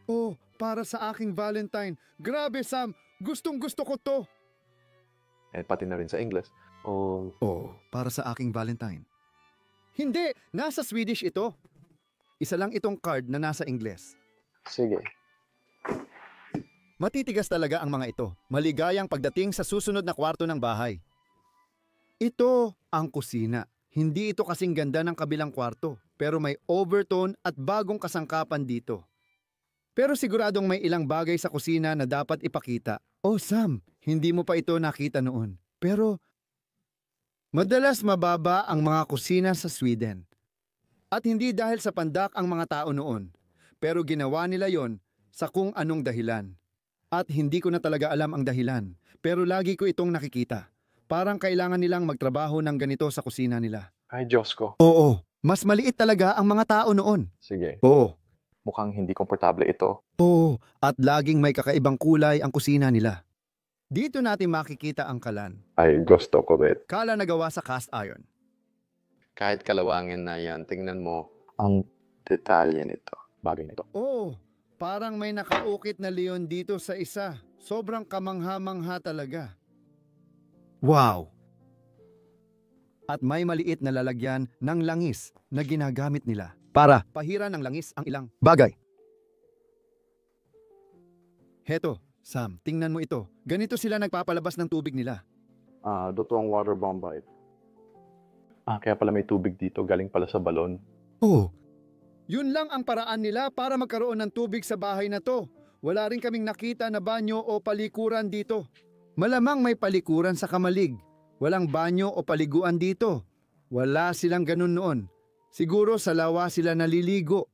Oh, para sa aking Valentine. Grabe, Sam. Gustong gusto ko to. Eh, pati na rin sa English. Oh, Oh, para sa aking Valentine. Hindi, nasa Swedish ito. Isa lang itong card na nasa Ingles. sige. Matitigas talaga ang mga ito. Maligayang pagdating sa susunod na kwarto ng bahay. Ito ang kusina. Hindi ito kasing ganda ng kabilang kwarto, pero may overtone at bagong kasangkapan dito. Pero siguradong may ilang bagay sa kusina na dapat ipakita. Oh Sam, hindi mo pa ito nakita noon. Pero madalas mababa ang mga kusina sa Sweden. At hindi dahil sa pandak ang mga tao noon, pero ginawa nila yon sa kung anong dahilan. At hindi ko na talaga alam ang dahilan, pero lagi ko itong nakikita. Parang kailangan nilang magtrabaho ng ganito sa kusina nila. Ay, Diyos ko. Oo, mas maliit talaga ang mga tao noon. Sige. Oo. Mukhang hindi komportable ito. Oo, at laging may kakaibang kulay ang kusina nila. Dito natin makikita ang kalan. Ay, gusto ko rin. Kala na gawa sa cast iron. Kahit kalawangin na yan, tingnan mo ang detalye nito. Bagay nito. Oo, parang may nakaukit na leon dito sa isa. Sobrang kamangha-mangha talaga. Wow! At may maliit na lalagyan ng langis na ginagamit nila para pahira ng langis ang ilang bagay. Heto, Sam, tingnan mo ito. Ganito sila nagpapalabas ng tubig nila. Totoong water bomb ba ito? Kaya pala may tubig dito, galing pala sa balon. Oh, yun lang ang paraan nila para magkaroon ng tubig sa bahay na to. Wala rin kaming nakita na banyo o palikuran dito. Malamang may palikuran sa kamalig. Walang banyo o paliguan dito. Wala silang ganun noon. Siguro sa lawa sila naliligo.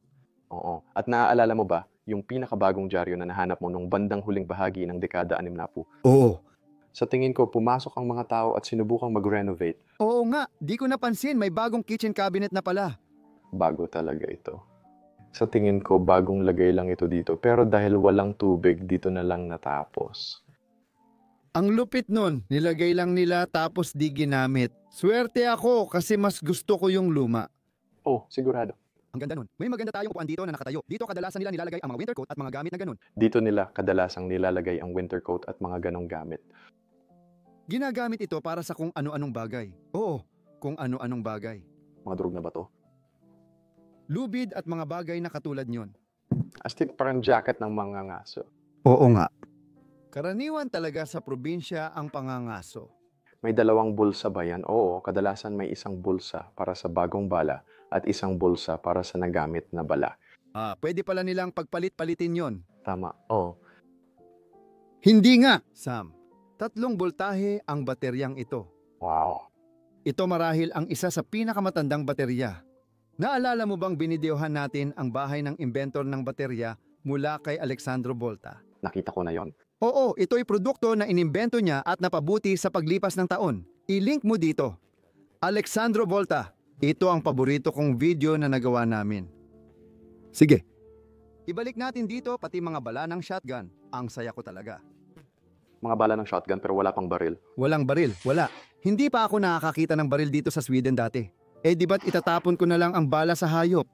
Oo. At naaalala mo ba yung pinakabagong dyaryo na nahanap mo nung bandang huling bahagi ng dekada 60? Oo. Sa tingin ko, pumasok ang mga tao at sinubukang mag-renovate. Oo nga, di ko napansin may bagong kitchen cabinet na pala. Bago talaga ito. Sa tingin ko, bagong lagay lang ito dito. Pero dahil walang tubig, dito na lang natapos. Ang lupit nun, nilagay lang nila tapos di ginamit. Swerte ako kasi mas gusto ko yung luma. Oh, sigurado. Ang ganda nun. May maganda tayong upuan dito na nakatayo. Dito kadalasan nila nilalagay ang mga winter coat at mga gamit na ganun. Dito nila kadalasang nilalagay ang winter coat at mga ganong gamit. Ginagamit ito para sa kung ano-anong bagay. Oo, kung ano-anong bagay. Mga durog na bato. Lubid at mga bagay na katulad nyon. Astig parang jacket ng mga ngaso. Oo nga. Karaniwan talaga sa probinsya ang pangangaso. May dalawang bulsa ba yan? Oo, kadalasan may isang bulsa para sa bagong bala at isang bulsa para sa nagamit na bala. Pwede pala nilang pagpalit-palitin yon. Tama. Oo. Hindi nga, Sam. 3 boltahe ang bateryang ito. Wow. Ito marahil ang isa sa pinakamatandang baterya. Naalala mo bang binideohan natin ang bahay ng inventor ng baterya mula kay Alexandro Volta? Nakita ko na yon. Oo, ito'y produkto na inimbento niya at napabuti sa paglipas ng taon. I-link mo dito. Alexandro Volta. Ito ang paborito kong video na nagawa namin. Sige. Ibalik natin dito pati mga bala ng shotgun. Ang saya ko talaga. Mga bala ng shotgun pero wala pang baril. Walang baril, wala. Hindi pa ako nakakakita ng baril dito sa Sweden dati. Eh di ba't itatapon ko na lang ang bala sa hayop?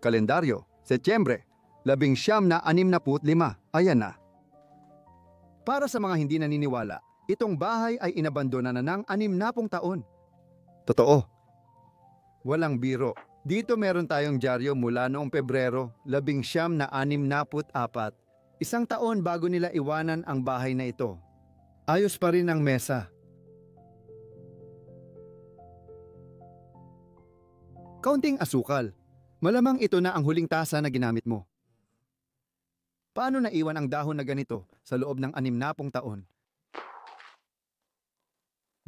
Kalendaryo, Setyembre, 1965. Ayan na. Para sa mga hindi naniniwala, itong bahay ay inabandona na ng 60 taon. Totoo. Walang biro. Dito meron tayong dyaryo mula noong Pebrero, 1964. 1 taon bago nila iwanan ang bahay na ito. Ayos pa rin ang mesa. Kaunting asukal. Malamang ito na ang huling tasa na ginamit mo. Paano naiwan ang dahon na ganito sa loob ng 60 taon?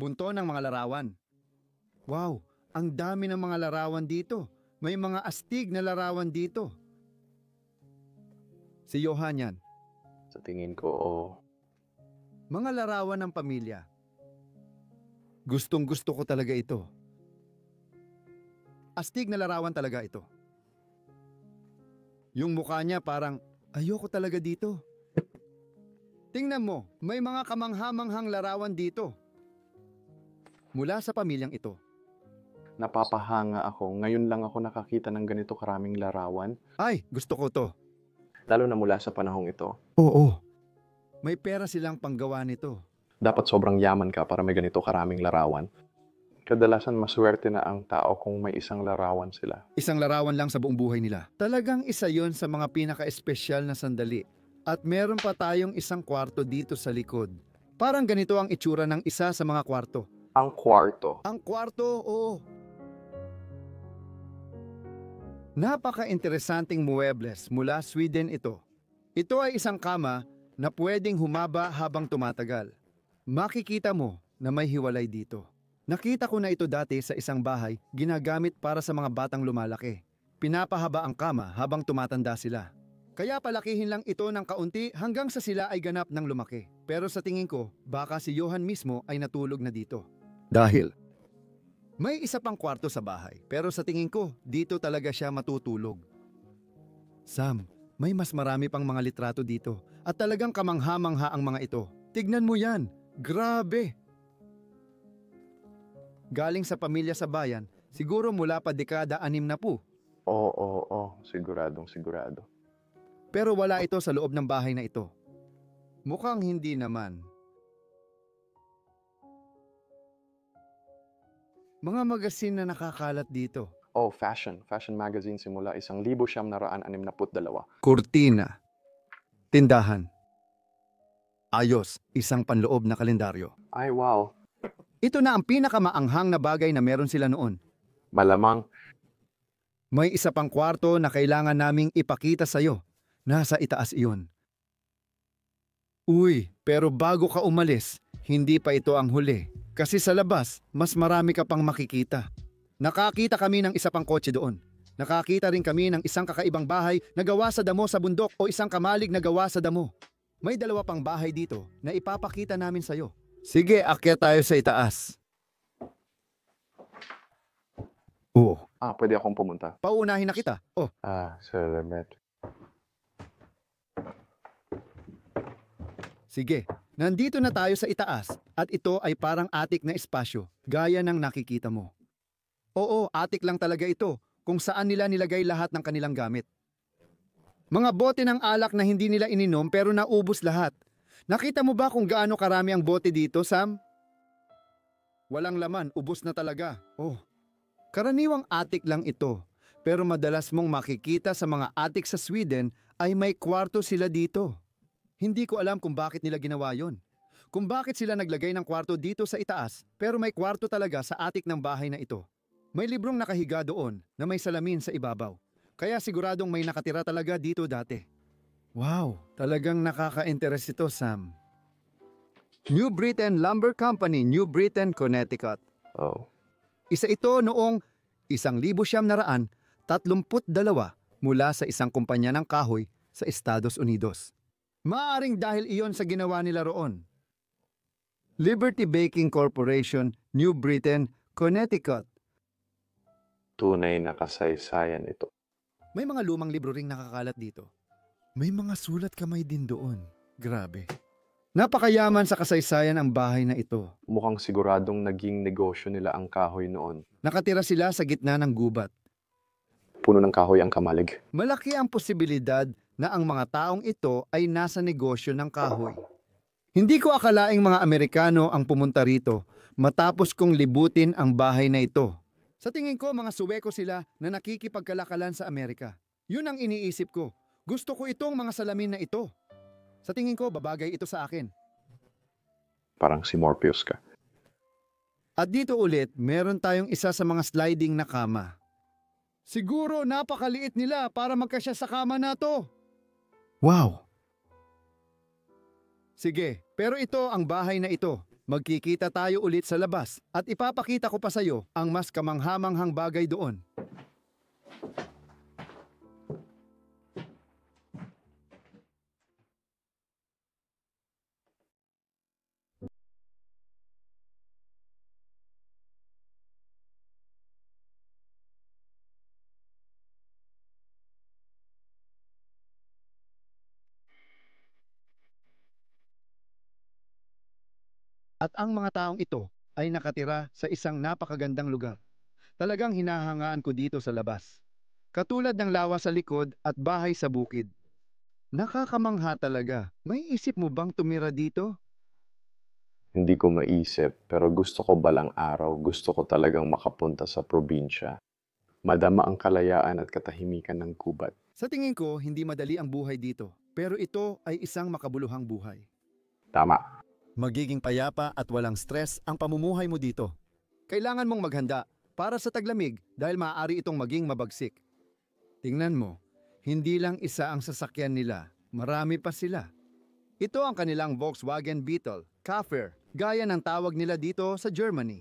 Bunto ng mga larawan. Wow, ang dami ng mga larawan dito. May mga astig na larawan dito. Si Johan yan. Sa tingin ko, oo. Mga larawan ng pamilya. Gustong gusto ko talaga ito. Astig na larawan talaga ito. Yung mukha niya parang, ayoko talaga dito. Tingnan mo, may mga kamangha-manghang larawan dito. Mula sa pamilyang ito. Napapahanga ako. Ngayon lang ako nakakita ng ganito karaming larawan. Ay, gusto ko to. Lalo na mula sa panahong ito. Oo. May pera silang panggawa nito. Dapat sobrang yaman ka para may ganito karaming larawan. Kadalasan maswerte na ang tao kung may isang larawan sila. Isang larawan lang sa buong buhay nila. Talagang isa yon sa mga pinaka-espesyal na sandali. At meron pa tayong isang kwarto dito sa likod. Parang ganito ang itsura ng isa sa mga kwarto. Ang kwarto. Ang kwarto, oo. Napaka-interesanting muebles mula Sweden ito. Ito ay isang kama na pwedeng humaba habang tumatagal. Makikita mo na may hiwalay dito. Nakita ko na ito dati sa isang bahay, ginagamit para sa mga batang lumalaki. Pinapahaba ang kama habang tumatanda sila. Kaya palakihin lang ito ng kaunti hanggang sa sila ay ganap ng lumaki. Pero sa tingin ko, baka si Johan mismo ay natulog na dito. Dahil may isa pang kwarto sa bahay, pero sa tingin ko, dito talaga siya matutulog. Sam, may mas marami pang mga litrato dito at talagang kamangha-mangha ang mga ito. Tignan mo yan, grabe! Galing sa pamilya sa bayan, siguro mula pa dekada 60. Oo, siguradong sigurado. Pero wala ito sa loob ng bahay na ito. Mukhang hindi naman. Mga magasin na nakakalat dito. Oh, fashion. Fashion magazine simula 1962. Kurtina. Tindahan. Ayos, isang panloob na kalendaryo. Ay, wow. Ito na ang pinakamaanghang na bagay na meron sila noon. Malamang. May isa pang kwarto na kailangan naming ipakita sa'yo. Nasa itaas iyon. Uy, pero bago ka umalis, hindi pa ito ang huli. Kasi sa labas, mas marami ka pang makikita. Nakakita kami ng isa pang kotse doon. Nakakita rin kami ng isang kakaibang bahay na gawa sa damo sa bundok o isang kamalig na gawa sa damo. May 2 pang bahay dito na ipapakita namin sa'yo. Sige, akyat tayo sa itaas. Oh, Pwede akong pumunta. paunahin na kita. Oh, Salamat. sige. Nandito na tayo sa itaas at ito ay parang atik na espasyo, gaya ng nakikita mo. Oo, atik lang talaga ito, kung saan nila nilagay lahat ng kanilang gamit. Mga bote ng alak na hindi nila ininom pero naubos lahat. Nakita mo ba kung gaano karami ang bote dito, Sam? Walang laman, ubos na talaga. Oh, karaniwang atik lang ito. Pero madalas mong makikita sa mga atik sa Sweden ay may kwarto sila dito. Hindi ko alam kung bakit nila ginawa yon. Kung bakit sila naglagay ng kwarto dito sa itaas, pero may kwarto talaga sa atik ng bahay na ito. May librong nakahiga doon na may salamin sa ibabaw. Kaya siguradong may nakatira talaga dito dati. Wow, talagang nakaka-interest ito, Sam. New Britain Lumber Company, New Britain, Connecticut. Oh. Isa ito noong 1932 mula sa isang kumpanya ng kahoy sa Estados Unidos. Maaring dahil iyon sa ginawa nila roon. Liberty Baking Corporation, New Britain, Connecticut. Tunay na kasaysayan ito. May mga lumang libro ring nakakalat dito. May mga sulat kamay din doon. Grabe. Napakayaman sa kasaysayan ang bahay na ito. Mukhang siguradong naging negosyo nila ang kahoy noon. Nakatira sila sa gitna ng gubat. Puno ng kahoy ang kamalig. Malaki ang posibilidad na ang mga taong ito ay nasa negosyo ng kahoy. Hindi ko akalaing mga Amerikano ang pumunta rito matapos kong libutin ang bahay na ito. Sa tingin ko, mga Suweko sila na nakikipagkalakalan sa Amerika. Yun ang iniisip ko. Gusto ko itong mga salamin na ito. Sa tingin ko, babagay ito sa akin. Parang si Morpheus ka. At dito ulit, meron tayong isa sa mga sliding na kama. Siguro napakaliit nila para magkasya sa kama na to. Wow! Sige, pero ito ang bahay na ito. Magkikita tayo ulit sa labas at ipapakita ko pa sa iyo ang mas kamanghamanghang bagay doon. At ang mga taong ito ay nakatira sa isang napakagandang lugar. Talagang hinahangaan ko dito sa labas. Katulad ng lawa sa likod at bahay sa bukid. Nakakamangha talaga. May isip mo bang tumira dito? Hindi ko maisip, pero gusto ko balang araw, gusto ko talagang makapunta sa probinsya. Madama ang kalayaan at katahimikan ng gubat. Sa tingin ko, hindi madali ang buhay dito. Pero ito ay isang makabuluhang buhay. Tama. Magiging payapa at walang stress ang pamumuhay mo dito. Kailangan mong maghanda para sa taglamig dahil maaari itong maging mabagsik. Tingnan mo, hindi lang isa ang sasakyan nila, marami pa sila. Ito ang kanilang Volkswagen Beetle, Kafir, gaya ng tawag nila dito sa Germany.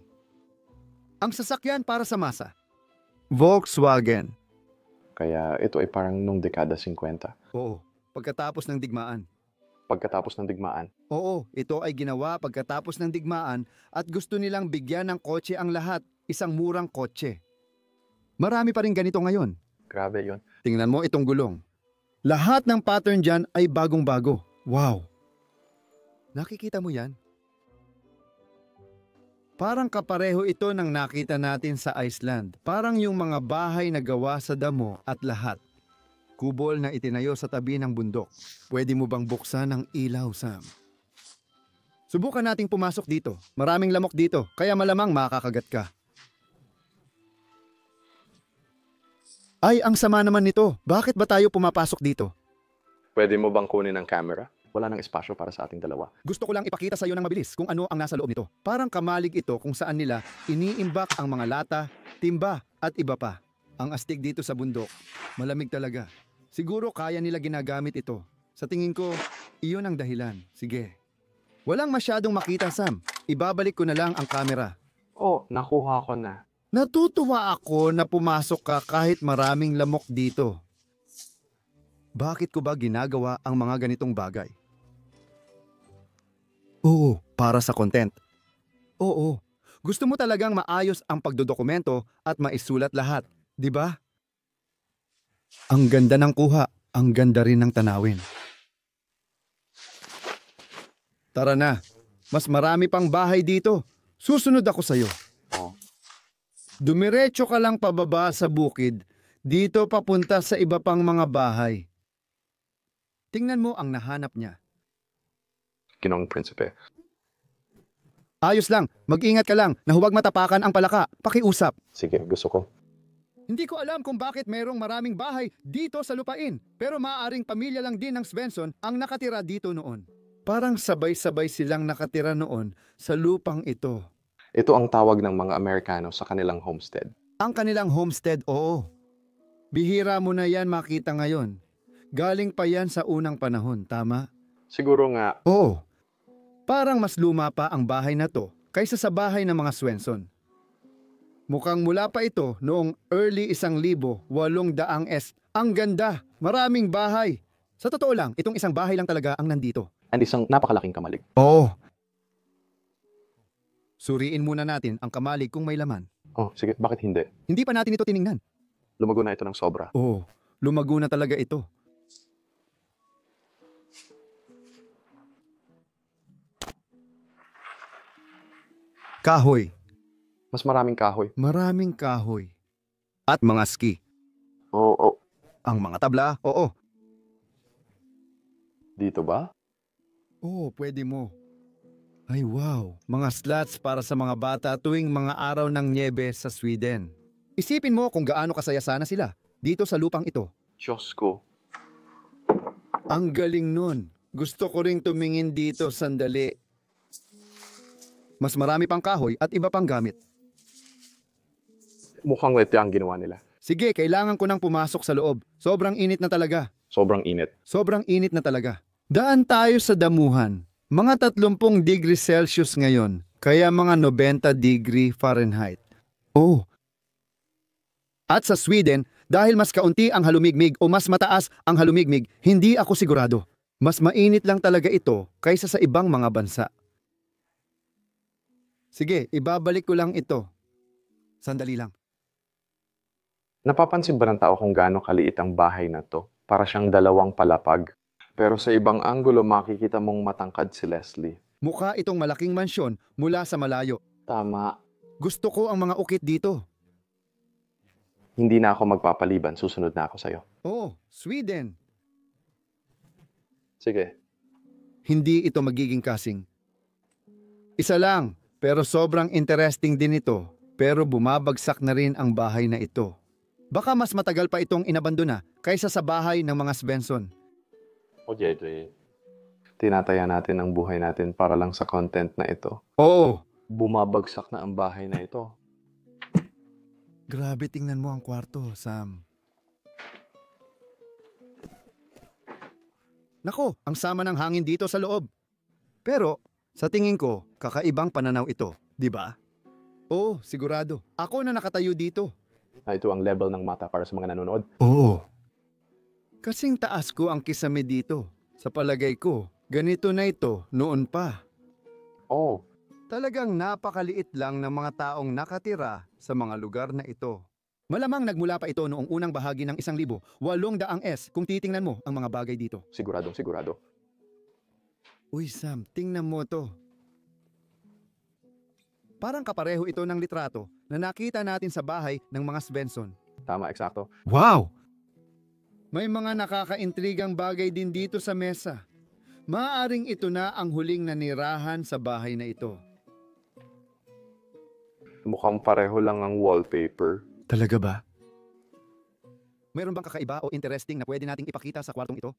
Ang sasakyan para sa masa. Volkswagen. Kaya ito ay parang nung dekada 50. Oo, pagkatapos ng digmaan. Pagkatapos ng digmaan. Oo, ito ay ginawa pagkatapos ng digmaan at gusto nilang bigyan ng kotse ang lahat, isang murang kotse. Marami pa rin ganito ngayon. Grabe yun. Tingnan mo itong gulong. Lahat ng pattern dyan ay bagong-bago. Wow! Nakikita mo yan? Parang kapareho ito ng nakita natin sa Iceland. Parang yung mga bahay na gawa sa damo at lahat. Kubol na itinayo sa tabi ng bundok. Pwede mo bang buksan ang ilaw, Sam? Subukan nating pumasok dito. Maraming lamok dito, kaya malamang makakagat ka. Ay, ang sama naman nito. Bakit ba tayo pumapasok dito? Pwede mo bang kunin ang camera? Wala nang espasyo para sa ating dalawa. Gusto ko lang ipakita sa iyo ng mabilis kung ano ang nasa loob nito. Parang kamalig ito kung saan nila iniimbak ang mga lata, timba at iba pa. Ang astig dito sa bundok. Malamig talaga. Siguro kaya nila ginagamit ito. Sa tingin ko, iyon ang dahilan. Sige. Walang masyadong makita, Sam. Ibabalik ko na lang ang kamera. Oh, nakuha ko na. Natutuwa ako na pumasok ka kahit maraming lamok dito. Bakit ko ba ginagawa ang mga ganitong bagay? Oo, para sa content. Oo, gusto mo talagang maayos ang pagdodokumento at maisulat lahat, di ba? Ang ganda ng kuha, ang ganda rin ng tanawin. Tara na, mas marami pang bahay dito. Susunod ako sa'yo. Oh. Dumiretso ka lang pababa sa bukid, dito papunta sa iba pang mga bahay. Tingnan mo ang nahanap niya. Ginoong prinsipe. Ayos lang, mag-ingat ka lang na huwag matapakan ang palaka. Pakiusap. Sige, gusto ko. Hindi ko alam kung bakit mayroong maraming bahay dito sa lupain, pero maaaring pamilya lang din ng Svensson ang nakatira dito noon. Parang sabay-sabay silang nakatira noon sa lupang ito. Ito ang tawag ng mga Amerikano sa kanilang homestead. Ang kanilang homestead, oo. Bihira mo na yan makita ngayon. Galing pa yan sa unang panahon, tama? Siguro nga, Oo. Parang mas luma pa ang bahay na to kaysa sa bahay ng mga Svensson. Mukhang mula pa ito noong early 1800 S. Ang ganda, maraming bahay. Sa totoo lang, itong isang bahay lang talaga ang nandito. and isang napakalaking kamalig. Oo. Suriin muna natin ang kamalig kung may laman. Oh, sige, bakit hindi? Hindi pa natin ito tiningnan. Lumago na ito ng sobra. Oo, lumago na talaga ito. Kahoy. Mas maraming kahoy. Maraming kahoy. At mga ski. Oo, Ang mga tabla, oo. dito ba? Oo, pwede mo. Ay wow, mga slots para sa mga bata tuwing mga araw ng nyebe sa Sweden. Isipin mo kung gaano kasaya sana sila dito sa lupang ito. Diyos ko. Ang galing nun. Gusto ko ring tumingin dito sandali. Mas marami pang kahoy at iba pang gamit. Mukhang ito ang ginawa nila. Sige, kailangan ko nang pumasok sa loob. Sobrang init na talaga. Sobrang init. Sobrang init na talaga. Daan tayo sa damuhan. Mga 30 degree Celsius ngayon, kaya mga 90 degree Fahrenheit. Oh. At sa Sweden, dahil mas kaunti ang halumigmig o mas mataas ang halumigmig, hindi ako sigurado. Mas mainit lang talaga ito kaysa sa ibang mga bansa. Sige, ibabalik ko lang ito. Sandali lang. Napapansin ba ng tao kung gaano kaliit ang bahay na to? Para siyang dalawang palapag. Pero sa ibang anggulo makikita mong matangkad si Leslie. Mukha itong malaking mansyon mula sa malayo. Tama. Gusto ko ang mga ukit dito. Hindi na ako magpapaliban. Susunod na ako sa'yo. Oh, Sweden. Sige. Hindi ito magiging kasing. Isa lang, pero sobrang interesting din ito. Pero bumabagsak na rin ang bahay na ito. Baka mas matagal pa itong inabandona kaysa sa bahay ng mga Svensson. O JJ. Tinataya natin ang buhay natin para lang sa content na ito. Oo. Bumabagsak na ang bahay na ito. Grabe, tingnan mo ang kwarto, Sam. Nako, ang sama ng hangin dito sa loob. Pero, sa tingin ko, kakaibang pananaw ito, di ba? Oo, sigurado. Ako na nakatayo dito. Na ito ang level ng mata para sa mga nanonood. Oo. Kasing taas ko ang kisame dito. Sa palagay ko, ganito na ito noon pa. Oh, Talagang napakaliit lang ng mga taong nakatira sa mga lugar na ito. Malamang nagmula pa ito noong unang bahagi ng 1800 S kung titingnan mo ang mga bagay dito. siguradong sigurado. Uy Sam, tingnan mo to. Parang kapareho ito ng litrato na nakita natin sa bahay ng mga Svensson. Tama, eksakto. Wow! May mga nakakaintrigang bagay din dito sa mesa. Maaaring ito na ang huling nanirahan sa bahay na ito. Mukhang pareho lang ang wallpaper. Talaga ba? Mayroon bang kakaiba o interesting na pwede nating ipakita sa kwartong ito?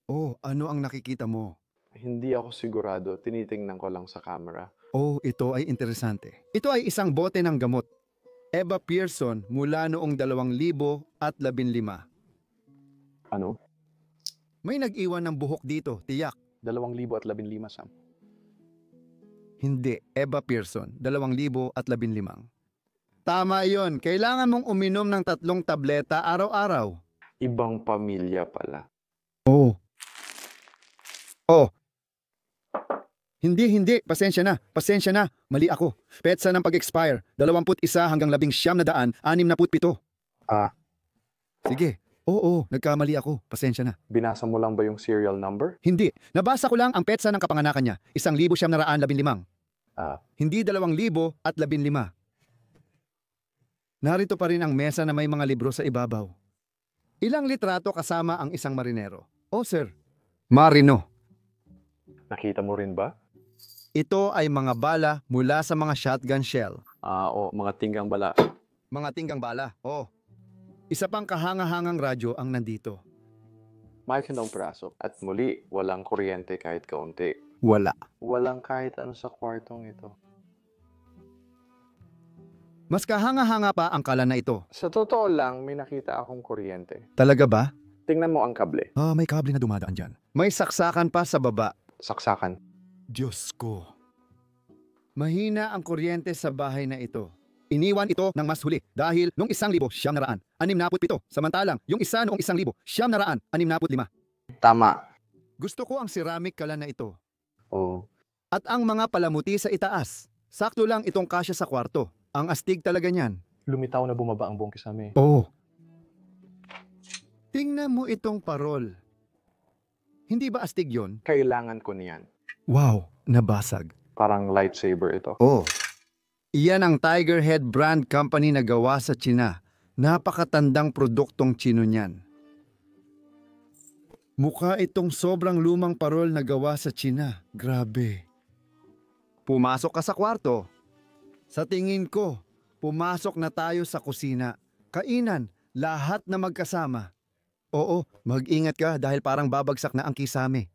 Oh, ano ang nakikita mo? Hindi ako sigurado. Tinitingnan ko lang sa camera. Oh, ito ay interesante. Ito ay isang bote ng gamot. Eva Pearson mula noong 2015. Ano? May nag-iwan ng buhok dito, tiyak. 2,015, Sam. Hindi, Eva Pearson, 2015. Tama yon. Kailangan mong uminom ng 3 tableta araw-araw. Ibang pamilya pala. Oo. Oh. Hindi. Pasensya na. Mali ako. Petsa ng pag-expire. 21 hanggang 19,667. Ah. Sige. Oo, nagkamali ako. Pasensya na. Binasa mo lang ba yung serial number? Hindi. Nabasa ko lang ang petsa ng kapanganakan niya. 1,715. Ah. Hindi 2,015. Narito pa rin ang mesa na may mga libro sa ibabaw. Ilang litrato kasama ang isang marinero. Oh, sir. Marino. Nakita mo rin ba? Ito ay mga bala mula sa mga shotgun shell. O mga tinggang bala. Mga tinggang bala. Oh. Isa pang kahanga-hangang radyo ang nandito. May praso. At muli, walang kuryente kahit kaunti. Wala. Walang kahit ano sa kwartong ito. Mas kahanga-hanga pa ang kalan na ito. Sa totoo lang, may nakita akong kuryente. Talaga ba? Tingnan mo ang kable. May kable na dumadaan dyan. May saksakan pa sa baba. Saksakan. Diyos ko. Mahina ang kuryente sa bahay na ito. Iniwan ito ng mas huli dahil noong 1,767. Samantalang yung isa noong 1,765. Tama. Gusto ko ang ceramic kalan na ito. Oo. At ang mga palamuti sa itaas. Sakto lang itong kasya sa kwarto. Ang astig talaga niyan. Lumitaw na bumaba ang buong kisame. Oo. Tingnan mo itong parol. Hindi ba astig yon? Kailangan ko niyan. Wow, nabasag. Parang lightsaber ito. Oh. Iyan ang Tiger Head brand company na gawa sa China. Napakatandang produktong Chino niyan. Mukha itong sobrang lumang parol na gawa sa China. Grabe. Pumasok ka sa kwarto. Sa tingin ko, pumasok na tayo sa kusina. Kainan, lahat na magkasama. Oo, mag-ingat ka dahil parang babagsak na ang kisame.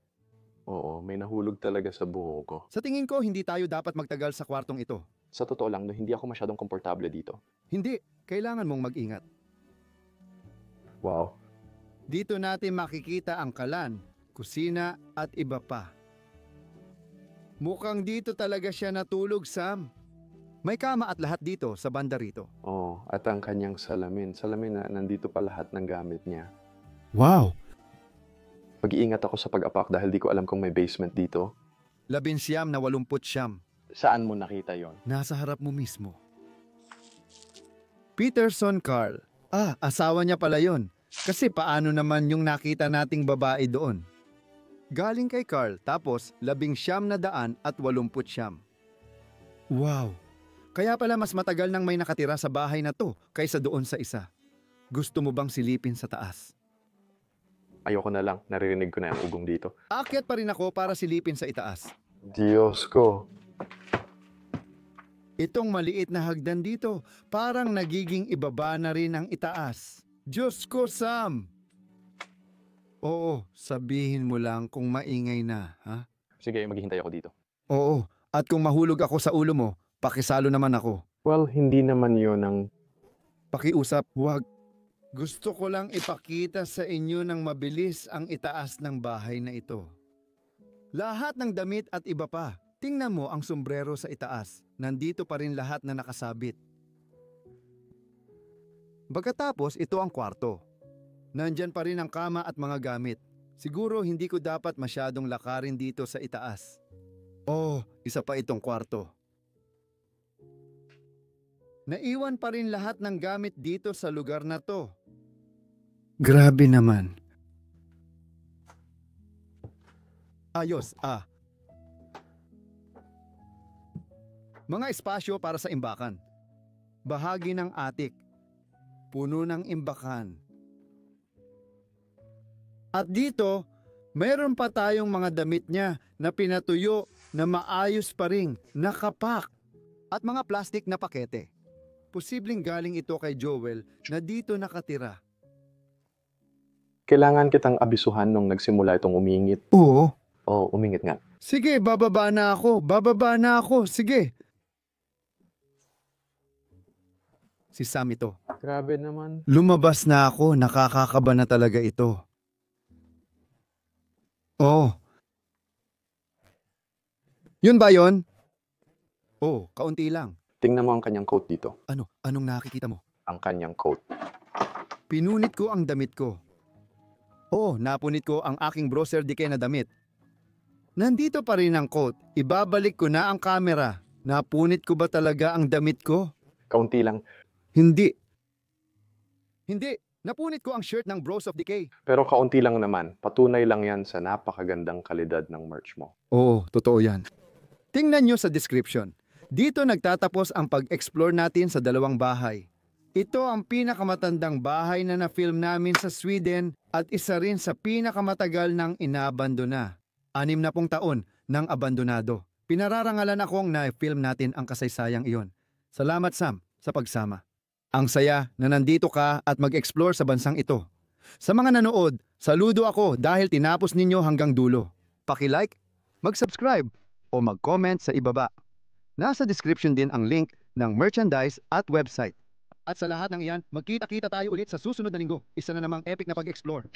Oo, may nahulog talaga sa buho ko. Sa tingin ko, hindi tayo dapat magtagal sa kwartong ito. Sa totoo lang, no, hindi ako masyadong komportable dito. Hindi, kailangan mong mag-ingat. Wow. Dito natin makikita ang kalan, kusina at iba pa. Mukhang dito talaga siya natulog, Sam. May kama at lahat dito sa banda rito. Oo, at ang kanyang salamin. Salamin na nandito pa lahat ng gamit niya. Wow! Mag-iingat ako sa pag-apak dahil di ko alam kung may basement dito. 19,89. Saan mo nakita yon? Nasa harap mo mismo. Peterson Carl. Asawa niya pala yon. Kasi paano naman yung nakita nating babae doon? Galing kay Carl, tapos 19,989. Wow! Kaya pala mas matagal nang may nakatira sa bahay na to kaysa doon sa isa. Gusto mo bang silipin sa taas? Ayoko na lang, naririnig ko na yung ugong dito. Aakyat pa rin ako para silipin sa itaas. Diyos ko. Itong maliit na hagdan dito, parang nagiging ibaba na rin ang itaas. Diyos ko, Sam! Oo, sabihin mo lang kung maingay na, ha? Sige, maghihintay ako dito. Oo, at kung mahulog ako sa ulo mo, pakisalo naman ako. Well, hindi naman yun ang... Pakiusap, huwag. Gusto ko lang ipakita sa inyo ng mabilis ang itaas ng bahay na ito. Lahat ng damit at iba pa. Tingnan mo ang sombrero sa itaas. Nandito pa rin lahat na nakasabit. Pagkatapos, ito ang kwarto. Nandyan pa rin ang kama at mga gamit. Siguro hindi ko dapat masyadong lakarin dito sa itaas. Oh, isa pa itong kwarto. Naiwan pa rin lahat ng gamit dito sa lugar na to. Grabe naman. Ayos, Mga espasyo para sa imbakan. Bahagi ng atik. Puno ng imbakan. At dito, mayroon pa tayong mga damit niya na pinatuyo na maayos pa ring nakapak. At mga plastik na pakete. Posibleng galing ito kay Joel na dito nakatira. Kailangan kitang abisuhan nung nagsimula itong umingit. Oo. Oo, umingit nga. Sige, bababa na ako. Sige. Si Sam ito. Grabe naman. Lumabas na ako, nakakakaba na talaga ito. Oh. Yun ba yun? Oh, kaunti lang. Tingnan mo ang kanyang coat dito. Ano? Anong nakikita mo? Ang kanyang coat. Pinunit ko ang damit ko. Oo, napunit ko ang aking browser decay na damit. Nandito pa rin ang coat. Ibabalik ko na ang camera. Napunit ko ba talaga ang damit ko? Kaunti lang. Hindi. Hindi. Napunit ko ang shirt ng Bros of Decay. Pero kaunti lang naman. Patunay lang yan sa napakagandang kalidad ng merch mo. Oo, totoo yan. Tingnan nyo sa description. Dito nagtatapos ang pag-explore natin sa dalawang bahay. Ito ang pinakamatandang bahay na na-film namin sa Sweden at isa rin sa pinakamatagal ng inabandona. 60 taon ng abandonado. Pinararangalan akong na-film natin ang kasaysayang iyon. Salamat Sam sa pagsama. Ang saya na nandito ka at mag-explore sa bansang ito. Sa mga nanood, saludo ako dahil tinapos ninyo hanggang dulo. Paki-like, mag-subscribe o mag-comment sa ibaba. Nasa description din ang link ng merchandise at website. At sa lahat ng iyan, magkita-kita tayo ulit sa susunod na linggo. Isa na namang epic na pag-explore.